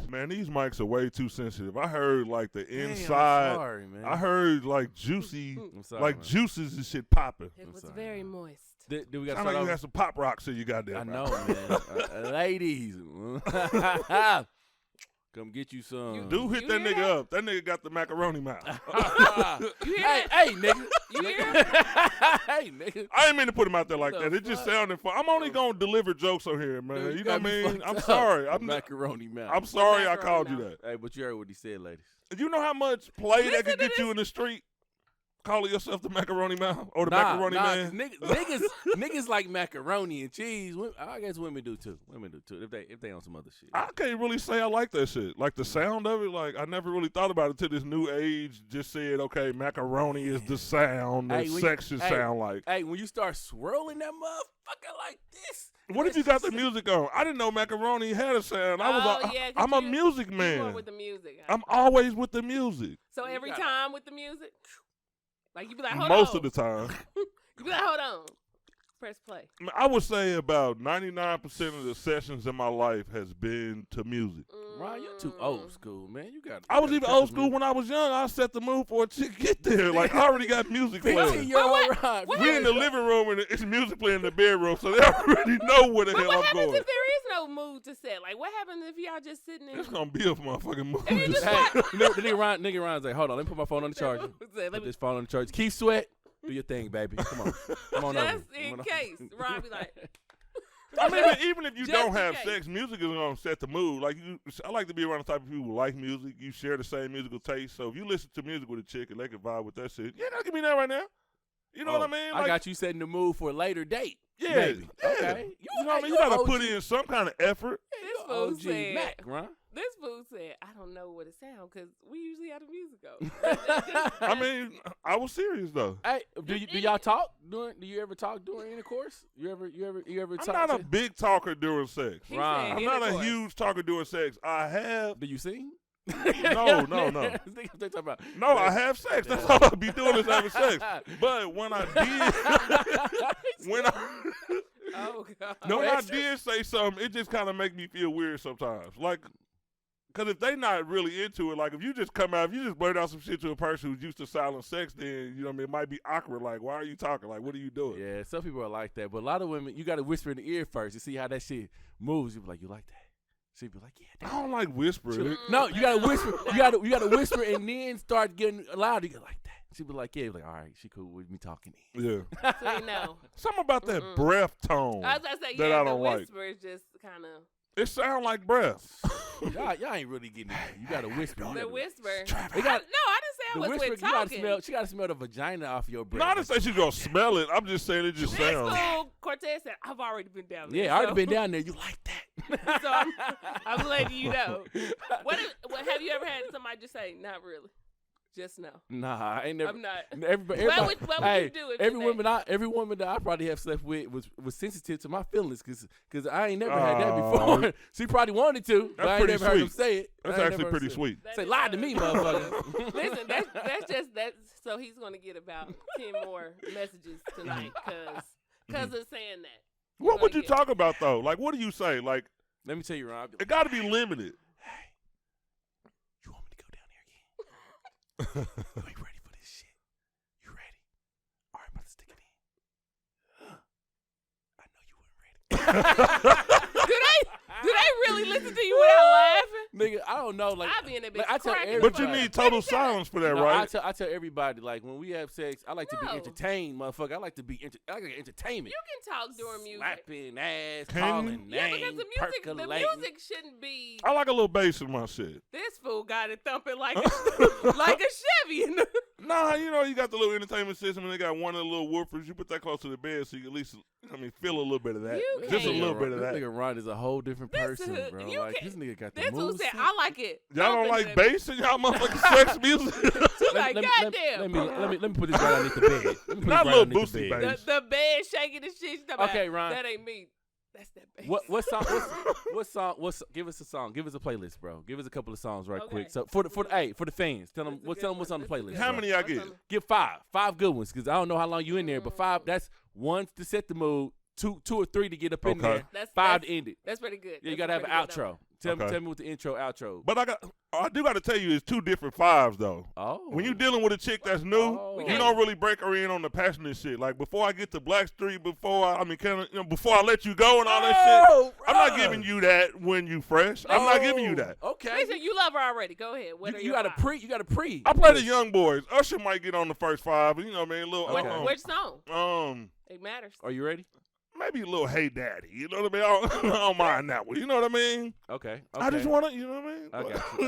Man, these mics are way too sensitive. I heard like the Damn, inside. I'm sorry, man. I heard like juicy, I'm sorry, like man. juices and shit popping. It was sorry, very moist. Do we got Sound like you got some pop rocks in you got there. I know, man. Ladies, come get you some. Dude hit You that hear nigga that? up. That nigga got the macaroni mouth. You hear Hey, that? hey, nigga. You hear Hey, nigga. I ain't mean to put him out there like The that. It just fuck? sounded fun. I'm only gonna deliver jokes on here, man. Dude, you know what I got me mean? fucked I'm up. sorry. Macaroni mouth. I'm sorry I macaroni called you mouth? that. Hey, but you heard what he said, ladies. You know how much play that Listen could to get you this. in the street? Calling yourself the macaroni mouth or the Nah, macaroni man? niggas like macaroni and cheese. I guess women do too. Women do too. If they on some other shit. I can't really say I like that shit. Like the sound of it, like I never really thought about it till this new age just said, okay, macaroni is the sound that Hey, when sex should hey, sound like. Hey, when you start swirling that motherfucker like this. What if you got the music on? I didn't know macaroni had a sound. yeah, 'cause I'm a you- music You man. going with the music. Huh? I'm always with the music. So You every gotta- time with the music, like you be like, hold Most on. of the time. You be like, hold on. Press play. I would say about 99% of the sessions in my life has been to music. Ron, you're too old school, man. You got. I was even old school when I was young. I set the mood for a chick to get there. Like I already got music playing. 15-year-old Ron. We in the living room and it's music playing in the bedroom, so they already know where the But hell what I'm happens going. if there is no mood to set? Like, what happens if y'all just sitting in? It's gonna be a motherfucking movie. And you just Hey, watch- the nigga Ron's like, hold on, let me put my phone on the charger. Let Put me- this phone on the charger. Keep Sweat. Do your thing, baby. Come on. Come on over. Just in Come on case. over. Ron be like, I mean, even if you Just don't in have case. sex, music is gonna set the mood. Like I like to be around the type of people who like music. You share the same musical taste. So if you listen to music with a chick and they can vibe with that shit, yeah, that give me that right now. You know what I mean? I got you setting the mood for a later date. Yeah, Maybe. yeah. Okay. You know what I mean? You gotta put in some kind of effort. this fool fool said, Mac, Ron. this fool said, I don't know what it sounds because we usually have the music on. I mean, I was serious though. Hey, do y'all talk during? Do you ever talk during intercourse? You ever I'm talk? not a to- big talker during sex. He Ron. said I'm not a intercourse. huge talker during sex. I have Do you sing? No. They talking about. no, I have sex. That's all I be doing is having sex. But when I did, when I Oh, God. when I did say something, it just kind of make me feel weird sometimes. Like, cause if they not really into it, like if you just come out, if you just blurt out some shit to a person who's used to silent sex, then you know what I mean, it might be awkward. Like, why are you talking? Like, what are you doing? Yeah, some people are like that, but a lot of women, you got to whisper in the ear first to see how that shit moves. You be like, you like that? She be like, yeah. I don't like whispering. No, you gotta whisper. You gotta whisper and then start getting loud. You get like that. She be like, yeah, like, all right, she cool with me talking. Yeah. So you know. Something about that breath tone. I was going to say, that yeah, I the don't like. whisper is just kind of. It sound like breath. Y'all ain't really getting it. You gotta whisper. You The gotta- whisper. They got- No, I didn't say I The was whisper, with you gotta talking. smell. She gotta smell the vagina off your breath. No, I didn't say she's gonna smell it. I'm just saying it just This sounds. fool, Cortez said, I've already been down there. Yeah, I already so- been down there. You like that? So I'm letting you know. What have you ever had somebody just say, not really? Just no. Nah, I ain't never. I'm not. Everybody, What would hey, you do if every you woman that I probably have slept with was sensitive to my feelings because I ain't never had that before. She probably wanted to, but I ain't pretty never heard them sweet. say it. That's I ain't actually never pretty heard them sweet. That Say is lie so- to me, motherfucker. Listen, that's just that. So he's going to get about 10 more messages tonight because of saying that. What would you Like it. talk about though? Like, what do you say? Like, Let me tell you, Rob. it got to be limited. Hey, you want me to go down there again? You ain't ready for this shit. You ready? All right, I'm about to stick it in. I know you weren't ready. Do they really listen to you without laughing? Nigga, I don't know. Like, I be in that bitch like, I tell cracking everybody. But you need total silence for that, No, right? I tell everybody, like, when we have sex, I like to be No. entertained, motherfucker. I like to be I like entertainment. You can talk during music. Slapping ass, Can calling you? names, Yeah, because the percolating. music shouldn't be. I like a little bass in my shit. This fool got it thumping like a, like a Chevy. In the, Nah, you know, you got the little entertainment system and they got one of the little woofers. You put that close to the bed so you can at least, feel a little bit of that. You Just a can't. little bit of This that. nigga Ron is a whole different This person, is- bro. you Like, can't- this nigga got the this fool moves. said, I like it. Y'all don't thumping like to that bass in y'all motherfucking sex music? She like, goddamn. Let me put this right underneath the bed. Let me put Not this little right underneath boosty the bed. bass. The bed shaking and shit. She talking Okay, about, Ron. That ain't me. That's that bass. What song? Give us a song. Give us a playlist, bro. Give us a couple of songs right Okay. quick. So for the fans, tell them what's on the playlist. How bro. many I get? Give 5 good ones, because I don't know how long you in there, but 5. That's 1 to set the mood, 2 or 3 to get up in there, That's 5 to end it. That's pretty good. Yeah, you That's gotta have an pretty good outro. Tell me what the intro, outro. But I do got to tell you, it's 2 different 5s though. Oh, When you dealing with a chick that's new, Oh. you don't really break her in on the passionate shit. Like before I get to Blackstreet, before I let you go and all that shit. I'm not giving you that when you fresh. I'm not giving you that. Okay. Listen, you love her already. Go ahead. What are You your got a 5? pre. You got a pre. I play the young boys. Usher might get on the first 5, but you know, man, a little Okay. Which song? It matters. Are you ready? maybe a little Hey Daddy. You know what I mean? I don't mind that one. You know what I mean? Okay. I just want to, you know what I mean?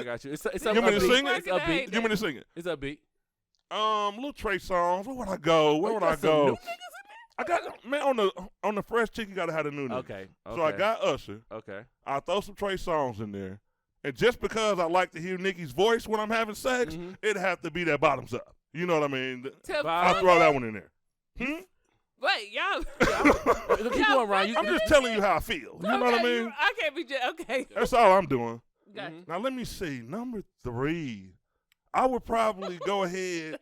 I got you. It's You want me to sing it? It's upbeat. Give me to sing it. It's upbeat. Little Trey songs. Where would I go? Where would I go? I got on the fresh chick. You gotta have the new niggas. Okay. So I got Usher. Okay. I throw some Trey songs in there, and just because I like to hear Nicki's voice when I'm having sex, it'd have to be that bottoms up. You know what I mean? I'll throw that one in there. Wait, y'all. Keep going, Ryan. I'm just telling you how I feel. You know what I mean? I can't be just okay. That's all I'm doing. Gotcha. Now let me see. Number 3, I would probably go ahead.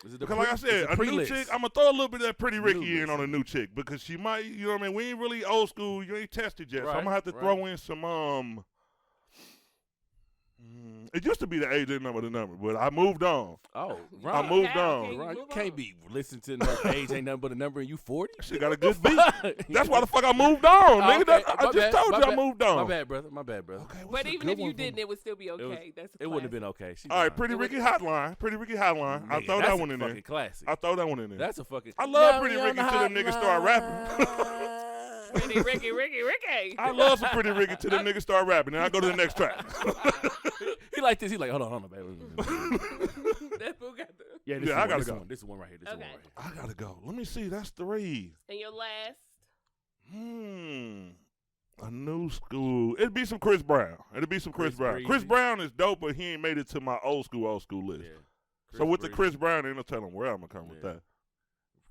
Because like I said, a new chick, I'm going to throw a little bit of that Pretty Ricky in on a new chick because she might, you know what I mean? We ain't really old school. You ain't tested yet. So I'm going to have to throw in some, it used to be the AJ number, but I moved on. Oh, I moved on. Ron, you can't be listening to no age ain't nothing but a number and you 40. She got a good beat. That's why the fuck I moved on, nigga. Okay. I just told you I moved on. My bad, brother. Okay, but even if you didn't, it would still be okay. It wouldn't have been okay. All right, Pretty Ricky Hotline. Pretty Ricky Hotline. I'll throw that one in there. Classic. I'll throw that one in there. That's a fucking. I love Pretty Ricky till the niggas start rapping. Pretty Ricky. I love some Pretty Ricky till the niggas start rapping. Then I go to the next track. He like this. He like, hold on, baby. That's who got the. Yeah, I gotta go. This is one right here. Okay. I gotta go. Let me see. That's 3. And your last. A new school. It'd be some Chris Brown. Chris Brown is dope, but he ain't made it to my old school list. Yeah. So with the Chris Brown, ain't no telling where I'm gonna come with that.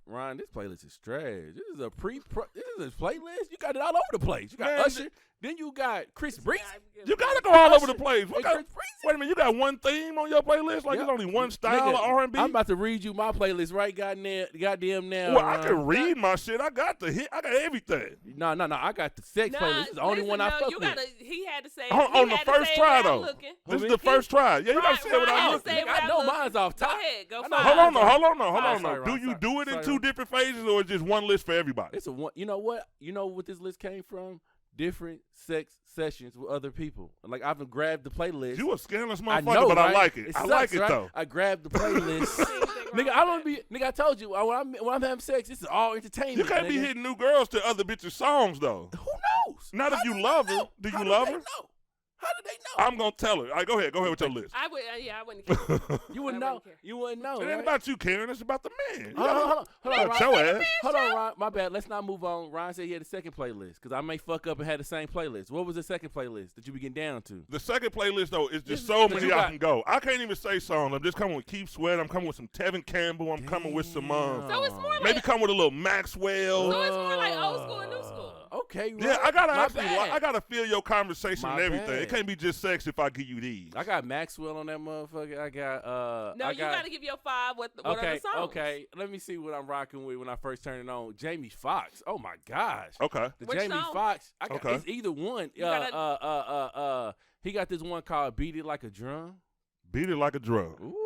Ryan, this playlist is trash. This is a playlist. You got it all over the place. You got Usher, then you got Chris Breezy. You gotta go all over the place. Chris Breezy. Wait a minute, you got one theme on your playlist? Like there's only one style of R&B? I'm about to read you my playlist right goddamn now. Well, I can read my shit. I got the hit. I got everything. No. I got the sex playlist. This is the only one I fuck with. He had to say on the first try though. This is the first try. Yeah, you gotta say what I'm looking. I know mine's off top. Go ahead. Go for Hold on. Sorry, Do you do it in 2 different phases or is just one list for everybody? It's a one. You know what? You know what this list came from? Different sex sessions with other people. Like I've grabbed the playlist. You a scandalous motherfucker, but I like it. I like it though. I grabbed the playlist. Nigga, I told you when I'm having sex, this is all entertainment. You can't be hitting new girls to other bitches' songs though. Who knows? Not if you love her. Do you love her? How did they know? I'm gonna tell her. All right, go ahead with your list. I wouldn't care. You wouldn't know. You wouldn't know. It ain't about you, Karen. It's about the man. Hold on, Ryan. Hold on, Ryan. My bad. Let's not move on. Ryan said he had a second playlist because I may fuck up and had the same playlist. What was the second playlist that you be getting down to? The second playlist though is just so many I can go. I can't even say songs. I'm just coming with Keith Sweat. I'm coming with some Tevin Campbell. I'm coming with some So it's more maybe like come with a little Maxwell. So it's more like old school and new school. Okay, yeah, I gotta feel your conversation and everything. It can't be just sex if I give you these. I got Maxwell on that motherfucker. I got you gotta give your 5 what are the songs. Okay, let me see what I'm rocking with when I first turn it on. Jamie Foxx. Oh my gosh. Okay. The Jamie Foxx. It's either one. He got this one called Beat It Like a Drum. Beat It Like a Drum. Ooh.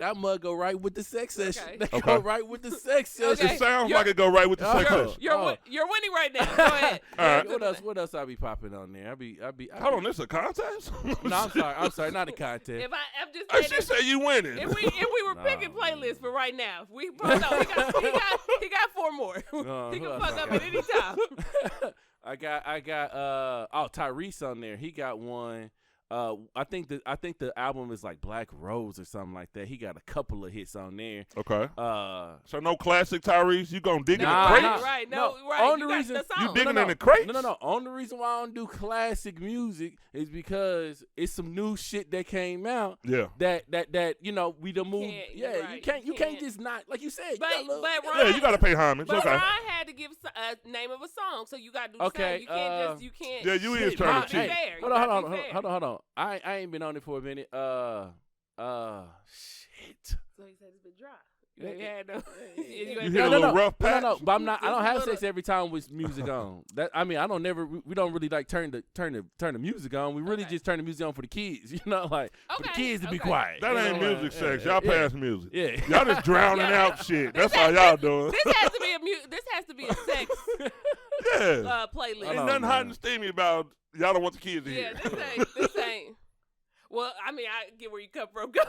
That mug go right with the sex session. Okay. Go right with the sex session. It sounds like it go right with the sex session. You're winning right now. Go ahead. All right. What else I be popping on there? I be. Hold on, this a contest? No, I'm sorry, not a contest. I'm just saying. She said you winning. If we were picking playlists for right now, he got 4 more. He can fuck up at any time. I got Tyrese on there. He got one. I think the album is like Black Rose or something like that. He got a couple of hits on there. Okay. So no classic Tyrese. You gonna dig in the Nah, crates? nah. Right. No, No. Right. only You got reason- the You song. digging in the crates? No. Only reason why I don't do classic music is because it's some new shit that came out. Yeah. That you know we done moved. Can't- Yeah, right, you can't just not like you said. But you got but Yeah, Ryan, you gotta pay homage. But Okay. Ryan had to give a name of a song, so you got to do the Okay, same. You can't just you can't. Yeah, you is Shit, trying Ryan, to cheat. Be fair. Hold You on, gotta be fair. hold on. I ain't been on it for a minute. Shit. So he said it's been dry. Yeah, You had no. You ain't hit a got- little rough No, patch. but I'm not. I Just don't a have little- sex every time with music on. That I mean, I don't never. We don't really like turn the music on. We really Okay. just turn the music on for the kids. You know, like for the Okay, kids to be okay. quiet. That you ain't know, music like, sex. Y'all yeah, pass music. Yeah. Y'all just drowning Yeah. out shit. That's all y'all doing. This has to be this has to be a sex Yeah. playlist. Hold Ain't on, nothing hot man. and steamy about y'all don't want the kids to Yeah, hear. this ain't. Well, I mean, I get where you come from. Go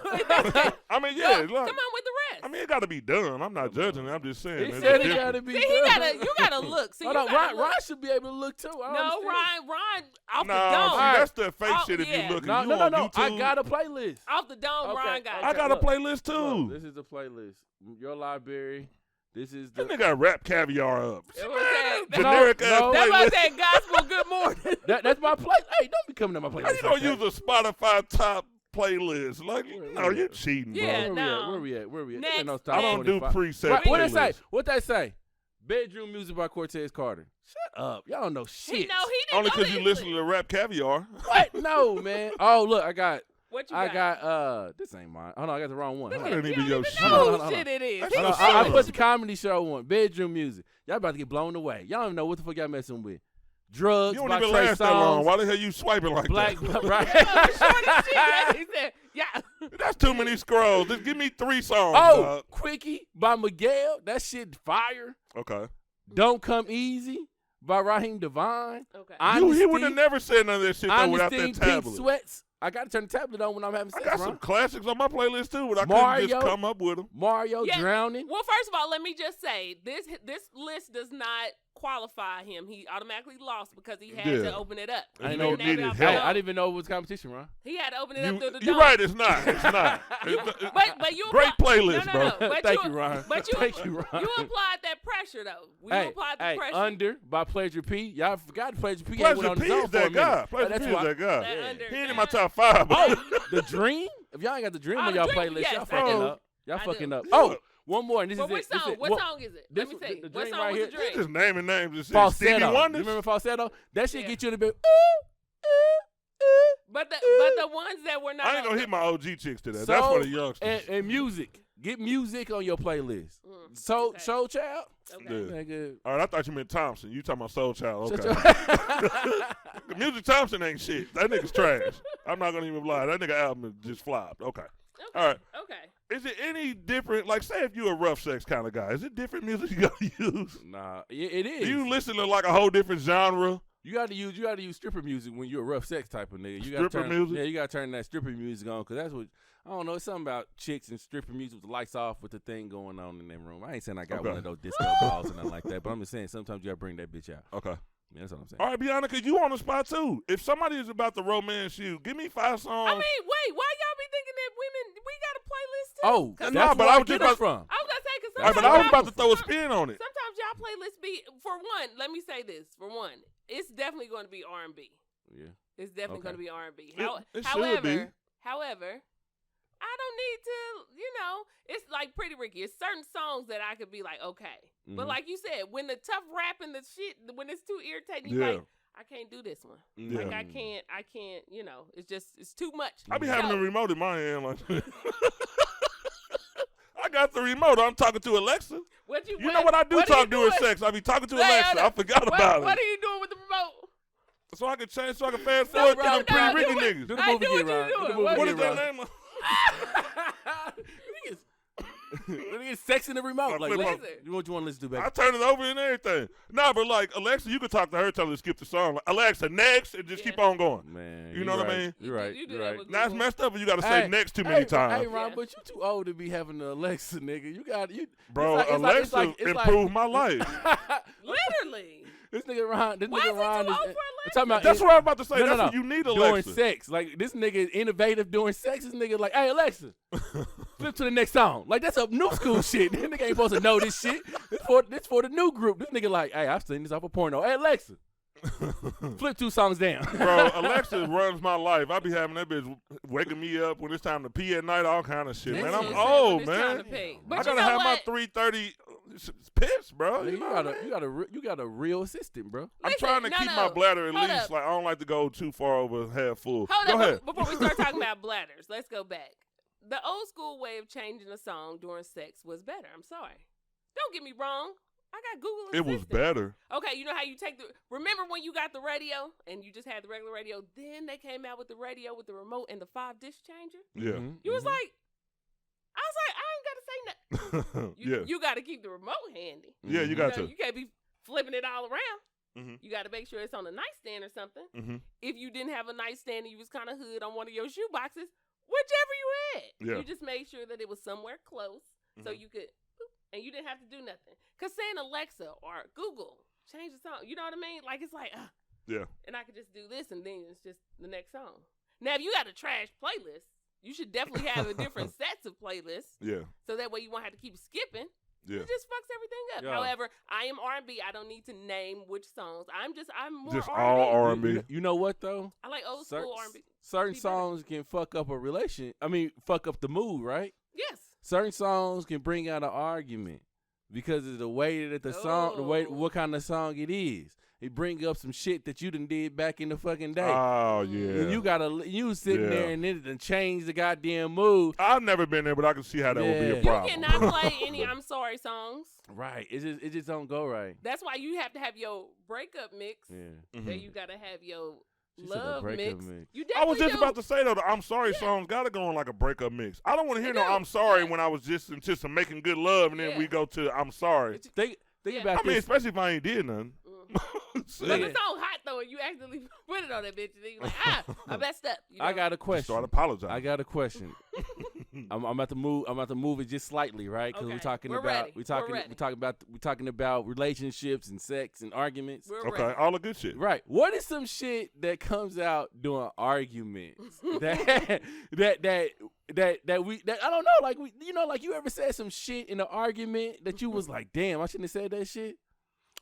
I mean, yeah. come Look, on with the rest. I mean, it got to be done. I'm not judging. I'm just saying. He it's said it different. gotta be. See, you done. gotta look. See, Hold you on, gotta Ryan look. should be able to look too. I No, understand. Ryan, off Nah, the dome. see, that's the fake Oh, shit if yeah. you look. No, you no. on YouTube, I got a playlist. Off the dome, Okay, Ryan got I it. got a look. playlist too. Look, this is the playlist. Your library. This is the. That nigga rap caviar up. That's what I'm saying. Generic No, ass no. That's what I'm playlist. saying. Gospel, good morning. That's my play. Hey, don't be coming to my playlist. How you gonna like that. use a Spotify top playlist? Like, Where no, we you at? cheating, bro. Yeah, Where we at? Next, Ain't no next. top I don't do 25. preset Right, what they playlists. say? What they say? Bedroom music by Cortez Carter. Shut up. Y'all don't know shit. He didn't Only know because you these listen lists. to rap caviar. What? No, man. Oh, look, I got. What you I got? got. This ain't mine. Oh no, I got the wrong one. That Hold on. ain't You even don't your even shit. know Hold who on, hold shit it is. That's He not Hold on, I sure. put the comedy show one. Bedroom music. Y'all about to get blown away. Y'all don't even know what the fuck y'all messing with. Drugs. You don't by even Trey last that long. Songz, Why the hell you swiping like Black. that? Right. short as shit. He said, yeah. That's too many scrolls. Just give me 3 songs. Oh, dog. Quickie by Miguel. That shit fire. Okay. Don't Come Easy by Raheem Devine. Okay. He would have never said none of that shit though without that Pink tablet. Sweats. I got to turn the tablet on when I'm having I sex, got Ron. some classics on my playlist too, but I couldn't just Mario. come up with them. Mario Yeah. Drowning. Well, first of all, let me just say this list does not qualify him. He automatically lost because he had Yeah. to open it up. I He didn't know didn't it needed have help. Hey, no- I didn't even know it was competition, Ron. He had to open it up through the You're dome. right. It's not. It's not. But you Great apply- playlist, no, bro. no, no. But Thank you, Ron. But you, Thank you, Ron. you applied that pressure though. You Hey, applied the hey, pressure. Under by Pleasure P. Y'all forgot Pleasure P. Pleasure went on P his own is for a that minute. guy. Pleasure That's P is why- that guy. That Yeah. under. He ain't in my top 5. Oh, The Dream. If y'all ain't got The Dream Oh, on The y'all Dream, playlist, yes, y'all I fucking do. up. Y'all I fucking do. up. Oh, one more, and this But is which it. This song? is What it. song is it? this Let me was see. the What Dream song right was here. the You dream? just naming names and shit. Stevie Falsetto. Wonder. You remember Falsetto? That shit Yeah. get you to be. But the ones that were not. I ain't gonna on- hit my OG chicks to that. So, That's for the youngsters. And music. Get music on your playlist. Mm, So, okay. Soul Child. Okay. Yeah. Nigga. All right, I thought you meant Thompson. You talking about Soul Child? Shut Okay. your- Music Thompson ain't shit. That nigga's trash. I'm not gonna even lie. That nigga album is just flopped. Okay. Okay. All right. Okay. Is it any different? Like, say if you a rough sex kind of guy, is it different music you gotta use? Nah, it is. Do you listen to like a whole different genre? You gotta use stripper music when you're a rough sex type of nigga. You gotta Stripper turn, music? Yeah, you gotta turn that stripper music on because that's what I don't know. It's something about chicks and stripper music with the lights off with the thing going on in that room. I ain't saying I got Okay. one of those disco balls and nothing like that, but I'm just saying sometimes you gotta bring that bitch out. Okay. Yeah, that's what I'm saying. All right, Bianca, you on the spot too. If somebody is about to romance you, give me 5 songs. I mean, wait. Why y'all be thinking that women? We got a playlist too. Oh, 'Cause nah, that's but where I I was get just it from. I was gonna say because All right, but I was about to throw a spin on it. Sometimes y'all playlists be for one. Let me say this for one. It's definitely going to be R&B. Yeah. It's definitely Okay. going to be R&B. It should be. However, I don't need to. You know, it's like Pretty Ricky. It's certain songs that I could be like, okay, but Mhm. like you said, when the tough rap and the shit, when it's too irritating, you Yeah. like, I can't do this one. Yeah. Like I can't. You know, it's too much. I be having So- the remote in my hand. Like, I got the remote. I'm talking to Alexa. What you? You know what I do what are talk you during doing? sex? I be talking to Hey, Alexa. I forgot about What it. are you doing with the remote? So I can change, so I can fast No, forward bro, to them no, Pretty do Ricky it. niggas. Do the Hey, movie do what again, you Ron. Do the doing. movie What is again, that Ron. name? Niggas sex in the remote. Like, flip what off. is it? you want to listen to, baby? I turn it over and everything. Nah, but like Alexa, you can talk to her, tell her to skip the song. Like, Alexa, next, and just Yeah. keep on going. Man, You know what I right. mean? You're right. You do You're that right. with Now it's Google. messed up, and you got to say Hey, next too many times. Hey, Ron, Yeah. but you too old to be having an Alexa, nigga. You got you, Bro, it's like- Alexa it's like- improved my life. Literally. This nigga Ron. This Why nigga is he Ron too is. old for I'm Alexa? talking about That's what I was about to say. No, That's no. what you need, during Alexa. sex. Like this nigga is innovative during sex. This nigga like, hey Alexa, flip to the next song. Like that's a new school shit. This nigga ain't supposed to know this shit. This for the new group. This nigga like, hey, I've seen this off a porno. Hey Alexa, flip 2 songs down. Bro, Alexa runs my life. I be having that bitch waking me up when it's time to pee at night, all kind of shit. That's Man, what I'm I'm saying, old, when it's time man. to pee. I But you gotta know have what? my 3:30 piss, bro. Nigga, You know what I mean? you got a real assistant, bro. I'm Listen, trying to no, keep no. my bladder at Hold least. up. Like I don't like to go too far over half full. Hold Go up, ahead. before we start talking about bladders, let's go back. The old school way of changing a song during sex was better. I'm sorry. Don't get me wrong. I got Google It was Assistant. better. Okay, you know how you take the. Remember when you got the radio and you just had the regular radio? Then they came out with the radio with the remote and the 5-disc changer. Yeah. Mhm, You was mhm. like, I was like, I ain't got to say nothing. yeah. You got to keep the remote handy. Yeah, you got to. You can't be flipping it all around. Mhm. You got to make sure it's on a nightstand or something. Mhm. If you didn't have a nightstand and you was kind of hood on one of your shoe boxes, whichever you had, Yeah. you just made sure that it was somewhere close so you could, and you didn't have to do nothing. Cause saying Alexa or Google change the song, you know what I mean? Like it's like, Yeah. and I could just do this, and then it's just the next song. Now, if you got a trash playlist, you should definitely have a different sets of playlists, Yeah. so that way you won't have to keep skipping. Yeah. It just fucks everything up. Yeah. However, I am R&B. I don't need to name which songs. I'm more Just R&B. all R&B. You know what though? I like old Cer- school R&B. Certain Be better. songs can fuck up a relation. I mean, fuck up the mood, right? Yes. Certain songs can bring out an argument because of the way that the song, Oh. what kind of song it is. It bring up some shit that you done did back in the fucking day. Oh yeah. And you sitting Yeah. there and it done changed the goddamn mood. I've never been there, but I can see how that would be Yeah. a You problem. You cannot play any I'm Sorry songs. Right. It just don't go right. That's why you have to have your breakup mix. Yeah. Mhm. Then you got to have your She said a love breakup mix. mix. You I was definitely just do. about to say though, the I'm sorry songs gotta go on like a breakup mix. I don't want to hear They no do. I'm sorry Yeah. when I was just into some making good love, and then Yeah. we go to I'm sorry. Think Yeah. about I mean, this. especially if I ain't did nothing. But Shit. the song hot though, and you accidentally put it on that bitch, and then you like, I messed up. You know? I got a question. Start apologizing. I got a question. I'm about to move. I'm about to move it just slightly, right? Because Okay. we're talking We're about ready. we're talking We're ready. we're talking about relationships and sex and arguments. We're Okay, ready. all the good shit. Right. What is some shit that comes out during arguments that I don't know, like like you ever said some shit in an argument that you was like, damn, I shouldn't have said that shit,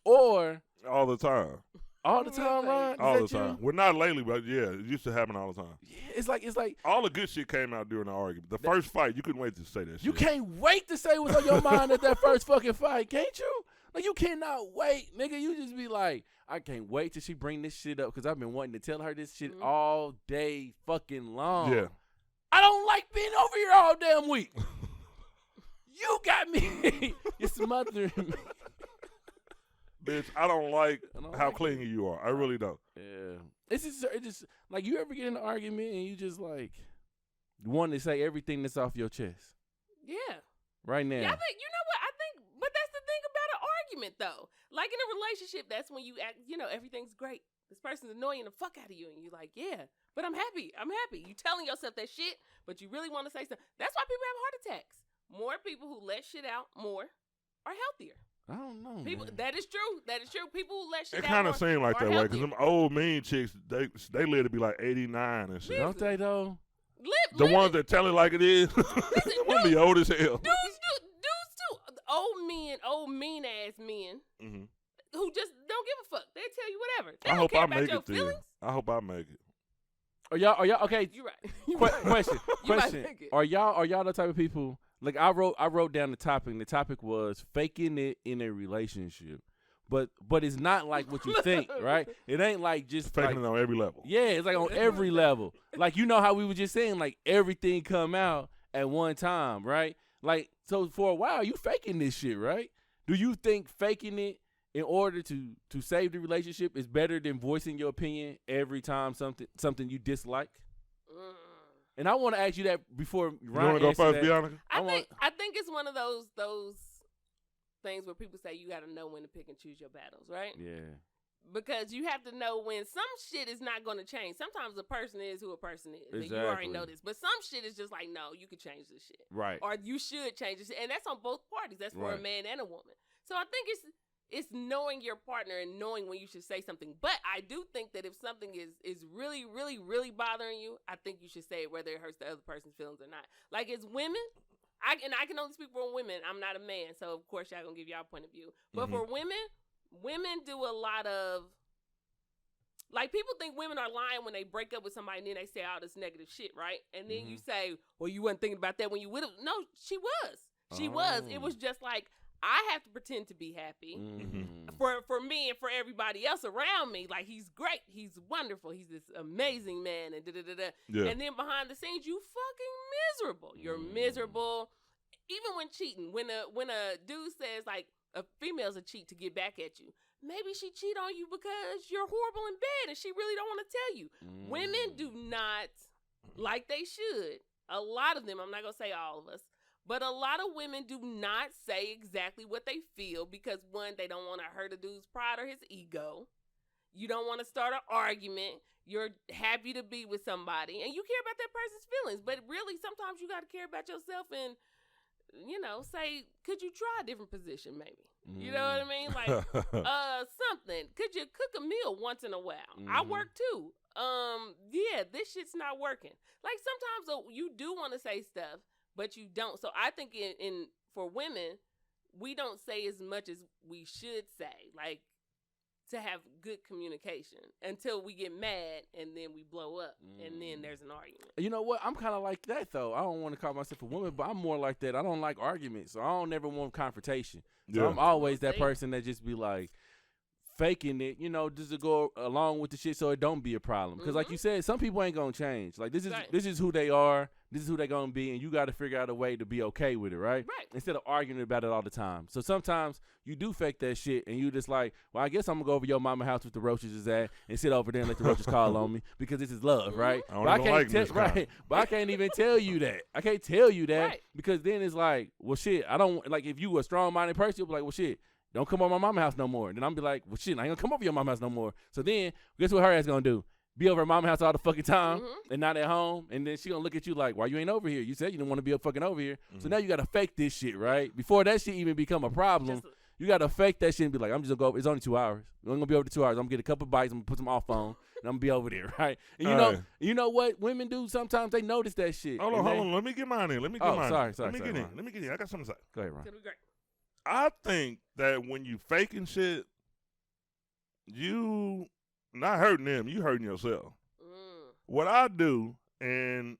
or All the time. all the time, Ron? Is All that the time. you? Well, not lately, but yeah, it used to happen all the time. Yeah, it's like All the good shit came out during the argument. The first fight, you couldn't wait to say that shit. you can't wait to say what's on your mind at that first fucking fight, can't you? Like you cannot wait, nigga. You just be like, I can't wait till she bring this shit up because I've been wanting to tell her this shit all day fucking long. Yeah. I don't like being over here all damn week. You got me. You're smothering me. Bitch, I don't like I don't how like clingy you are. I really don't. Yeah. It's just like you ever get in an argument and you just like want to say everything that's off your chest Yeah. right now. Yeah, I think, you know what? I think, but that's the thing about an argument, though. Like in a relationship, that's when you act, everything's great. This person's annoying the fuck out of you, and you're like, yeah, but I'm happy. I'm happy. You telling yourself that shit, but you really want to say something. That's why people have heart attacks. More people who let shit out more are healthier. I don't know. People, man. that is true. That is true. People who let shit It out kind more of seemed like are that way because healthier. them old mean chicks, they live to be like 89 and shit. Don't they though? The ones that tell it like it is, will be old as hell. dudes too. Old mean ass men Mhm. who just don't give a fuck. They tell you whatever. They I don't hope care I about make your it then. feelings. I hope I make it. Are y'all okay? You right. Question. You might Question. think it. Are y'all the type of people like I wrote down the topic and the topic was faking it in a relationship. But it's not like what you think, right? It ain't like just Faking like, it on every level. yeah, it's like on every level. Like you know how we were just saying like everything come out at one time, right? Like so for a while you faking this shit, right? Do you think faking it in order to save the relationship is better than voicing your opinion every time something you dislike? And I want to ask you that before You Ryan want to go answer first, that. Bianca? I think it's one of those things where people say you got to know when to pick and choose your battles, right? Yeah. Because you have to know when some shit is not going to change. Sometimes a person is who a person is. And you already know Exactly. this. But some shit is just like, no, you can change this shit. Right. Or you should change this shit. And that's on both parties. That's for a Right. man and a woman. So I think it's knowing your partner and knowing when you should say something. But I do think that if something is really, really, really bothering you, I think you should say it whether it hurts the other person's feelings or not. Like, as women, I can only speak for women. I'm not a man, so of course y'all gonna give y'all point of view. But for women do a lot of, like, people think women are lying when they break up with somebody and then they say all this negative shit, right? And then you say, well, you wasn't thinking about that when you would have. No, she was. She was. It was just like, I have to pretend to be happy for me and for everybody else around me. Like, he's great. He's wonderful. He's this amazing man. And Yeah. And then behind the scenes, you fucking miserable. You're miserable. Even when cheating, when a dude says, like, a female's a cheat to get back at you, maybe she cheat on you because you're horrible in bed and she really don't want to tell you. Women do not, like they should. A lot of them, I'm not going to say all of us, but a lot of women do not say exactly what they feel because, one, they don't want to hurt a dude's pride or his ego. You don't want to start an argument. You're happy to be with somebody and you care about that person's feelings. But really, sometimes you got to care about yourself and, you know, say, could you try a different position maybe? You know what I mean? Like, something. Could you cook a meal once in a while? I work too. Yeah, this shit's not working. Like, sometimes you do want to say stuff, but you don't. So I think in for women, we don't say as much as we should say, like, to have good communication until we get mad and then we blow up and then there's an argument. You know what? I'm kind of like that, though. I don't want to call myself a woman, but I'm more like that. I don't like arguments, so I don't never want confrontation. So I'm always that person that just be like faking it, you know, just to go along with the shit so it don't be a problem. Because like you said, some people ain't going to change. Like, this is who they are. This is who they're going to be, and you got to figure out a way to be okay with it, right? Right. Instead of arguing about it all the time. So sometimes you do fake that shit, and you just like, well, I guess I'm going to go over your mama house with the roaches is at and sit over there and let the roaches call on me because this is love, right? I don't like this right. But I can't even tell you that. I can't tell you that Right. because then it's like, well, shit, I don't, like, if you a strong-minded person, you'll be like, well, shit, don't come over my mama house no more. And then I'm be like, well, shit, I ain't going to come over your mama house no more. So then, guess what her ass going to do? Be over at mama house all the fucking time and not at home. And then she going to look at you like, why you ain't over here? You said you didn't want to be fucking over here. So now you got to fake this shit, right? Before that shit even become a problem, you got to fake that shit and be like, I'm just going to go, it's only 2 hours. I'm going to be over the 2 hours. I'm going to get a couple bites. I'm going to put some off on. And I'm going to be over there, right? And you know what women do sometimes? They notice that shit. Hold on. Let me get mine in. Let me get mine in. Sorry. Let me get in. I got something to say. Go ahead, Ron. It's gonna be great. I think that when you faking shit, you not hurting them, you hurting yourself. What I do, and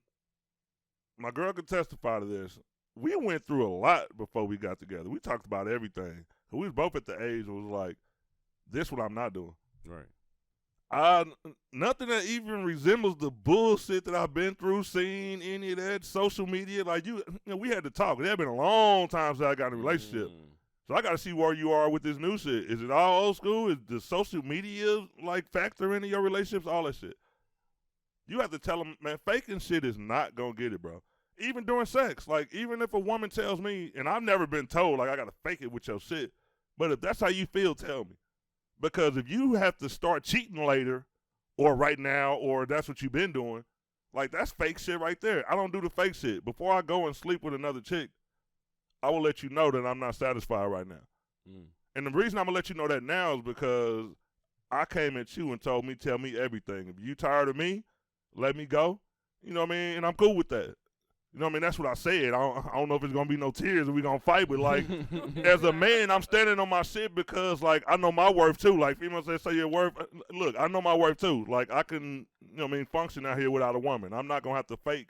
my girl could testify to this, we went through a lot before we got together. We talked about everything. We was both at the age where it was like, this what I'm not doing. Right. Nothing that even resembles the bullshit that I've been through, seen any of that, social media. Like, you know, we had to talk. It had been a long time since I got in a relationship. So I got to see where you are with this new shit. Is it all old school? Is the social media, like, factor into your relationships? All that shit. You have to tell them, man, faking shit is not going to get it, bro. Even during sex. Like, even if a woman tells me, and I've never been told, like, I got to fake it with your shit. But if that's how you feel, tell me. Because if you have to start cheating later or right now or that's what you've been doing, like, that's fake shit right there. I don't do the fake shit. Before I go and sleep with another chick, I will let you know that I'm not satisfied right now. And the reason I'm going to let you know that now is because I came at you and told me, tell me everything. If you tired of me, let me go. You know what I mean? And I'm cool with that. You know what I mean? That's what I said. I don't know if it's going to be no tears or we going to fight, but, like, as a man, I'm standing on my shit because, like, I know my worth, too. Like, females say your worth. Look, I know my worth, too. Like, I can, you know what I mean, function out here without a woman. I'm not going to have to fake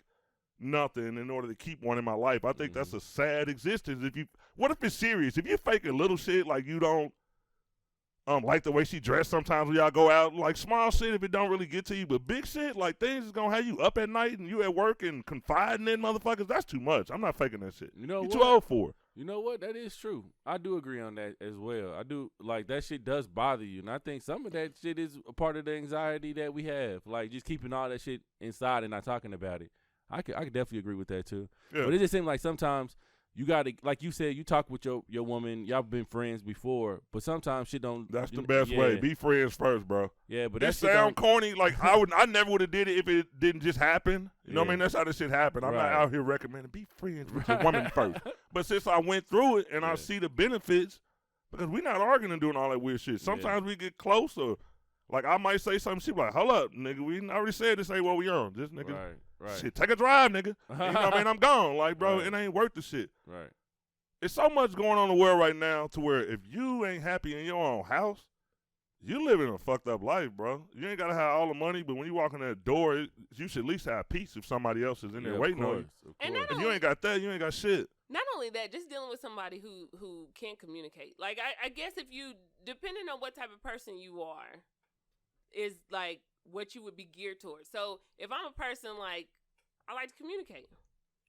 nothing in order to keep one in my life. I think that's a sad existence. What if it's serious? If you fake a little shit, like you don't like the way she dressed sometimes when y'all go out, like small shit if it don't really get to you, but big shit, like things is gonna have you up at night and you at work and confiding in motherfuckers, that's too much. I'm not faking that shit. You know You're what? too old for it. You know what? That is true. I do agree on that as well. I do, like, that shit does bother you. And I think some of that shit is a part of the anxiety that we have. Like, just keeping all that shit inside and not talking about it. I could definitely agree with that too. Yeah. But it just seems like sometimes you got to, like you said, you talk with your woman, y'all been friends before, but sometimes shit don't. That's the best way. Be friends first, bro. Yeah, but This that shit sound don't, corny. Like I never would have did it if it didn't just happen. You know what I mean? That's how this shit happened. I'm not Right. out here recommending be friends with your woman first. But since I went through it and I see the benefits, because we not arguing and doing all that weird shit. Sometimes we get close, or like I might say something. She be like, "Hold up, nigga, we already said this ain't what we on. This nigga, Right. shit, take a drive, nigga. You know what I mean? I'm gone. Like, bro, it ain't worth the shit. Right. It's so much going on in the world right now to where if you ain't happy in your own house, you living a fucked up life, bro. You ain't got to have all the money, but when you walk in that door, you should at least have peace if somebody else is in there waiting on you. And If you ain't got that, you ain't got shit. Not only that, just dealing with somebody who can't communicate. Like, I guess if you, depending on what type of person you are, is like what you would be geared towards. So if I'm a person like, I like to communicate.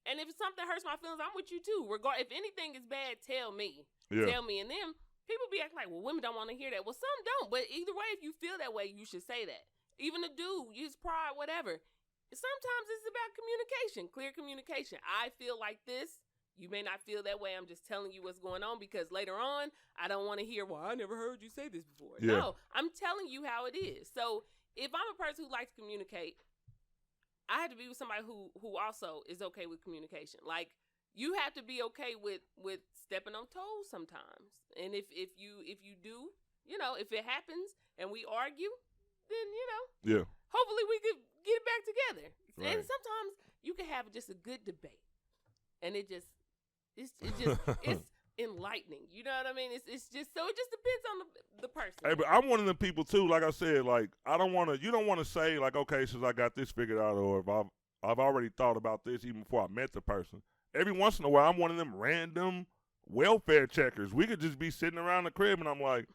And if something hurts my feelings, I'm with you too. If anything is bad, tell me. Yeah. Tell me. And then people be acting like, well, women don't want to hear that. Well, some don't. But either way, if you feel that way, you should say that. Even a dude, use pride, whatever. Sometimes it's about communication, clear communication. I feel like this. You may not feel that way. I'm just telling you what's going on because later on, I don't want to hear, well, I never heard you say this before. Yeah. No, I'm telling you how it is. So if I'm a person who likes to communicate, I have to be with somebody who also is okay with communication. Like, you have to be okay with stepping on toes sometimes. And if you do, you know, if it happens and we argue, then, you know, hopefully we could get it back together. Right. And sometimes you can have just a good debate, and it's enlightening. You know what I mean? It's just, so it just depends on the person. Hey, but I'm one of them people too. Like I said, like you don't want to say like, okay, since I got this figured out, or if I've already thought about this even before I met the person. Every once in a while, I'm one of them random welfare checkers. We could just be sitting around the crib, and I'm like,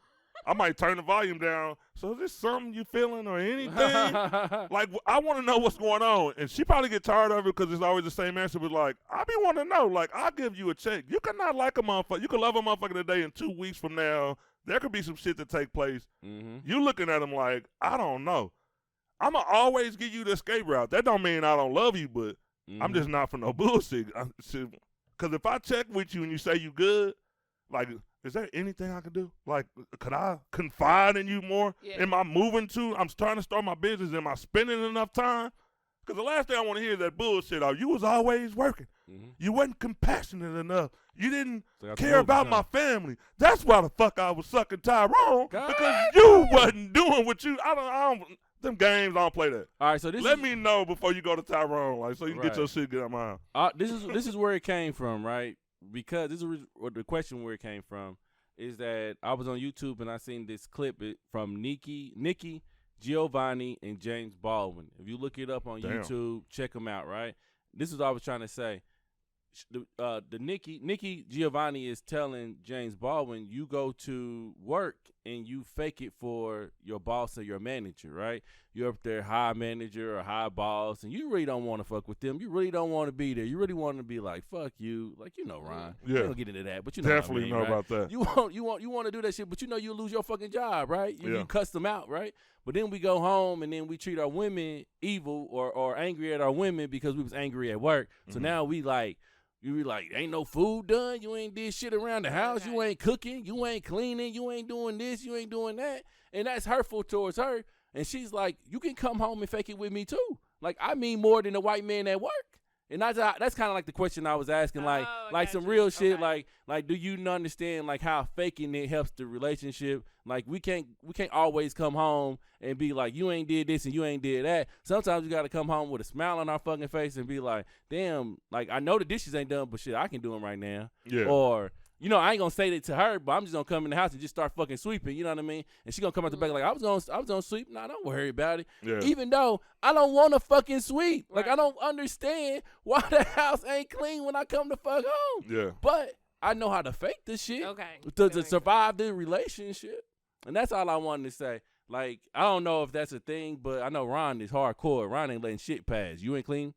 I might turn the volume down. So is this something you feeling or anything? Like, I want to know what's going on. And she probably get tired of it because it's always the same answer. But, like, I be wanting to know. Like, I'll give you a check. You cannot like a motherfucker. You can love a motherfucker today, and 2 weeks from now, there could be some shit that take place. Mm-hmm. You looking at him like, I don't know. I'm going to always give you the escape route. That don't mean I don't love you, but I'm just not for no bullshit. Because if I check with you and you say you good, like, is there anything I can do? Like, could I confide in you more? Yeah. Am I moving to? I'm trying to start my business. Am I spending enough time? Because the last thing I want to hear is that bullshit. Oh, you was always working. Mm-hmm. You wasn't compassionate enough. You didn't care about my family. That's why the fuck I was sucking Tyrone. Because you wasn't doing what you. I don't. Them games, I don't play that. All right, so let me know before you go to Tyrone, like, so you can get your shit get out of my house. This is where it came from, right? Because this is the question where it came from is that I was on YouTube and I seen this clip from Nikki, Giovanni, and James Baldwin. If you look it up on YouTube, check them out, right? This is what I was trying to say. The Nikki Giovanni is telling James Baldwin, you go to work and you fake it for your boss or your manager, right? You're up there high manager or high boss, and you really don't want to fuck with them. You really don't want to be there. You really want to be like, fuck you. Like, you know, Ron. Yeah. We don't get into that, but you know definitely what I mean, know right? about that. You want to do that shit, but you know you lose your fucking job, right? You cuss them out, right? But then we go home and then we treat our women evil or angry at our women because we was angry at work. So now we like, you be like, ain't no food done. You ain't did shit around the house. You ain't cooking. You ain't cleaning. You ain't doing this. You ain't doing that. And that's hurtful towards her. And she's like, you can come home and fake it with me too. Like, I mean more than a white man at work. And that's kind of like the question I was asking, like some real shit, like do you understand like how faking it helps the relationship? Like we can't always come home and be like, you ain't did this and you ain't did that. Sometimes you got to come home with a smile on our fucking face and be like, damn, like I know the dishes ain't done, but shit, I can do them right now. Yeah. Or, you know, I ain't gonna say that to her, but I'm just gonna come in the house and just start fucking sweeping. You know what I mean? And she gonna come out the back like, I was gonna sweep. Nah, don't worry about it. Yeah. Even though I don't want to fucking sweep. Like I don't understand why the house ain't clean when I come to fuck home. Yeah. But I know how to fake this shit. To survive the relationship. And that's all I wanted to say. Like, I don't know if that's a thing, but I know Ron is hardcore. Ron ain't letting shit pass. You ain't clean?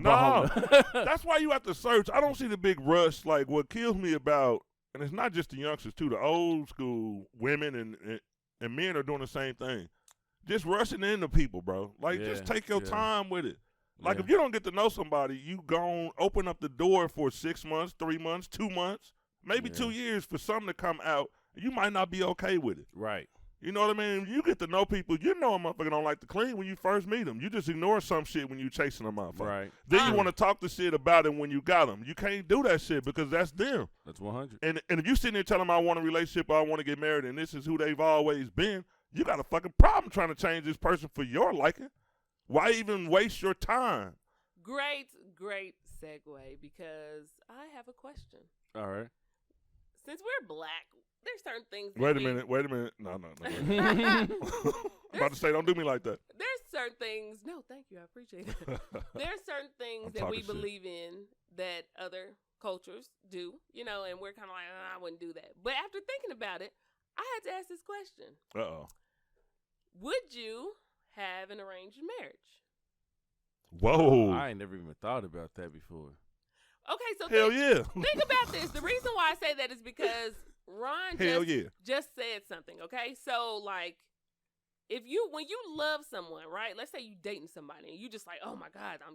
No, that's why you have to search. I don't see the big rush. Like, what kills me about, and it's not just the youngsters too, the old school women and men are doing the same thing. Just rushing into people, bro. Like, just take your time with it. Like, if you don't get to know somebody, you gon' open up the door for 6 months, 3 months, 2 months, maybe 2 years for something to come out. You might not be okay with it. Right. You know what I mean? You get to know people. You know a motherfucker don't like to clean when you first meet them. You just ignore some shit when you chasing a motherfucker. Right. Then you want to talk the shit about it when you got them. You can't do that shit because that's them. That's 100. And if you sitting there telling them I want a relationship or I want to get married and this is who they've always been, you got a fucking problem trying to change this person for your liking. Why even waste your time? Great segue, because I have a question. All right. Since we're black, there's certain things. Wait a minute. No. I'm about to say, don't do me like that. There's certain things. No, thank you. I appreciate it. There's certain things that we believe in that other cultures do, you know, and we're kind of like, I wouldn't do that. But after thinking about it, I had to ask this question. Uh-oh. Would you have an arranged marriage? Whoa. I ain't never even thought about that before. Okay, so Hell yeah. Think about this. The reason why I say that is because Ron just said something, okay? So, like, when you love someone, right? Let's say you dating somebody and you just like, oh my God, I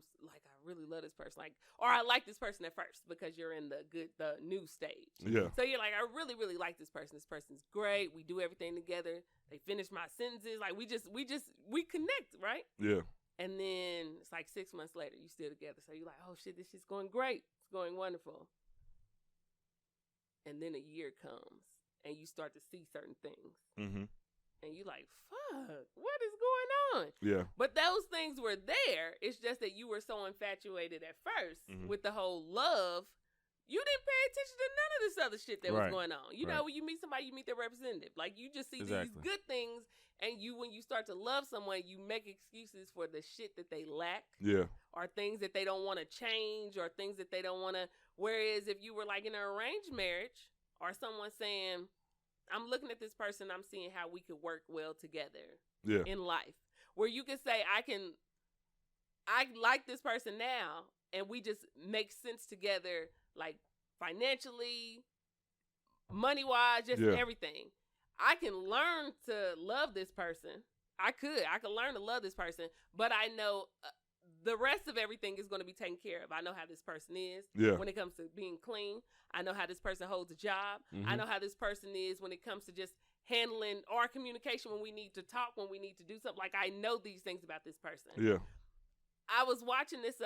really love this person. Like, or I like this person at first because you're in the new stage. Yeah. So you're like, I really, really like this person. This person's great. We do everything together. They finish my sentences. Like, we connect, right? Yeah. And then it's like 6 months later, you still together. So you're like, oh shit, this shit's going great. It's going wonderful. And then a year comes and you start to see certain things. Mm-hmm. And you're like, fuck, what is going on? Yeah. But those things were there. It's just that you were so infatuated at first with the whole love. You didn't pay attention to none of this other shit that was going on. You know, when you meet somebody, you meet their representative. Like, you just see these good things. And when you start to love someone, you make excuses for the shit that they lack. Yeah. Or things that they don't want to change, or things that they don't want to. Whereas if you were like in an arranged marriage, or someone saying, I'm looking at this person, I'm seeing how we could work well together in life. Where you could say, I like this person now, and we just make sense together, like financially, money-wise, just everything. I can learn to love this person. I could learn to love this person, but I know the rest of everything is going to be taken care of. I know how this person is when it comes to being clean. I know how this person holds a job. I know how this person is when it comes to just handling our communication when we need to talk, when we need to do something. Like, I know these things about this person. Yeah. I was watching this,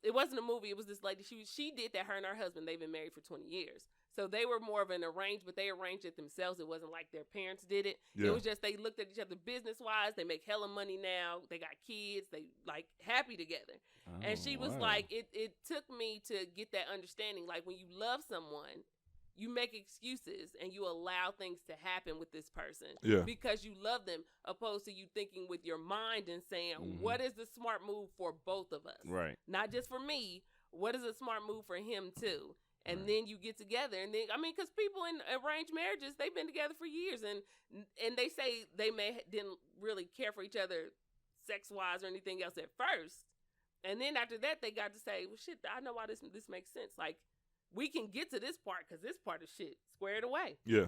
it wasn't a movie, it was this lady, she did that, her and her husband, they've been married for 20 years. So they were more of an arranged, but they arranged it themselves. It wasn't like their parents did it. Yeah. It was just, they looked at each other business-wise, they make hella money now, they got kids, they, like, happy together. And she was like, it took me to get that understanding, like, when you love someone, you make excuses and you allow things to happen with this person because you love them, opposed to you thinking with your mind and saying, what is the smart move for both of us? Right. Not just for me. What is a smart move for him too? And then you get together, and then, I mean, because people in arranged marriages, they've been together for years, and they say they didn't really care for each other sex-wise or anything else at first. And then after that, they got to say, well, shit, I know why this makes sense. Like, we can get to this part because this part of shit squared away. Yeah.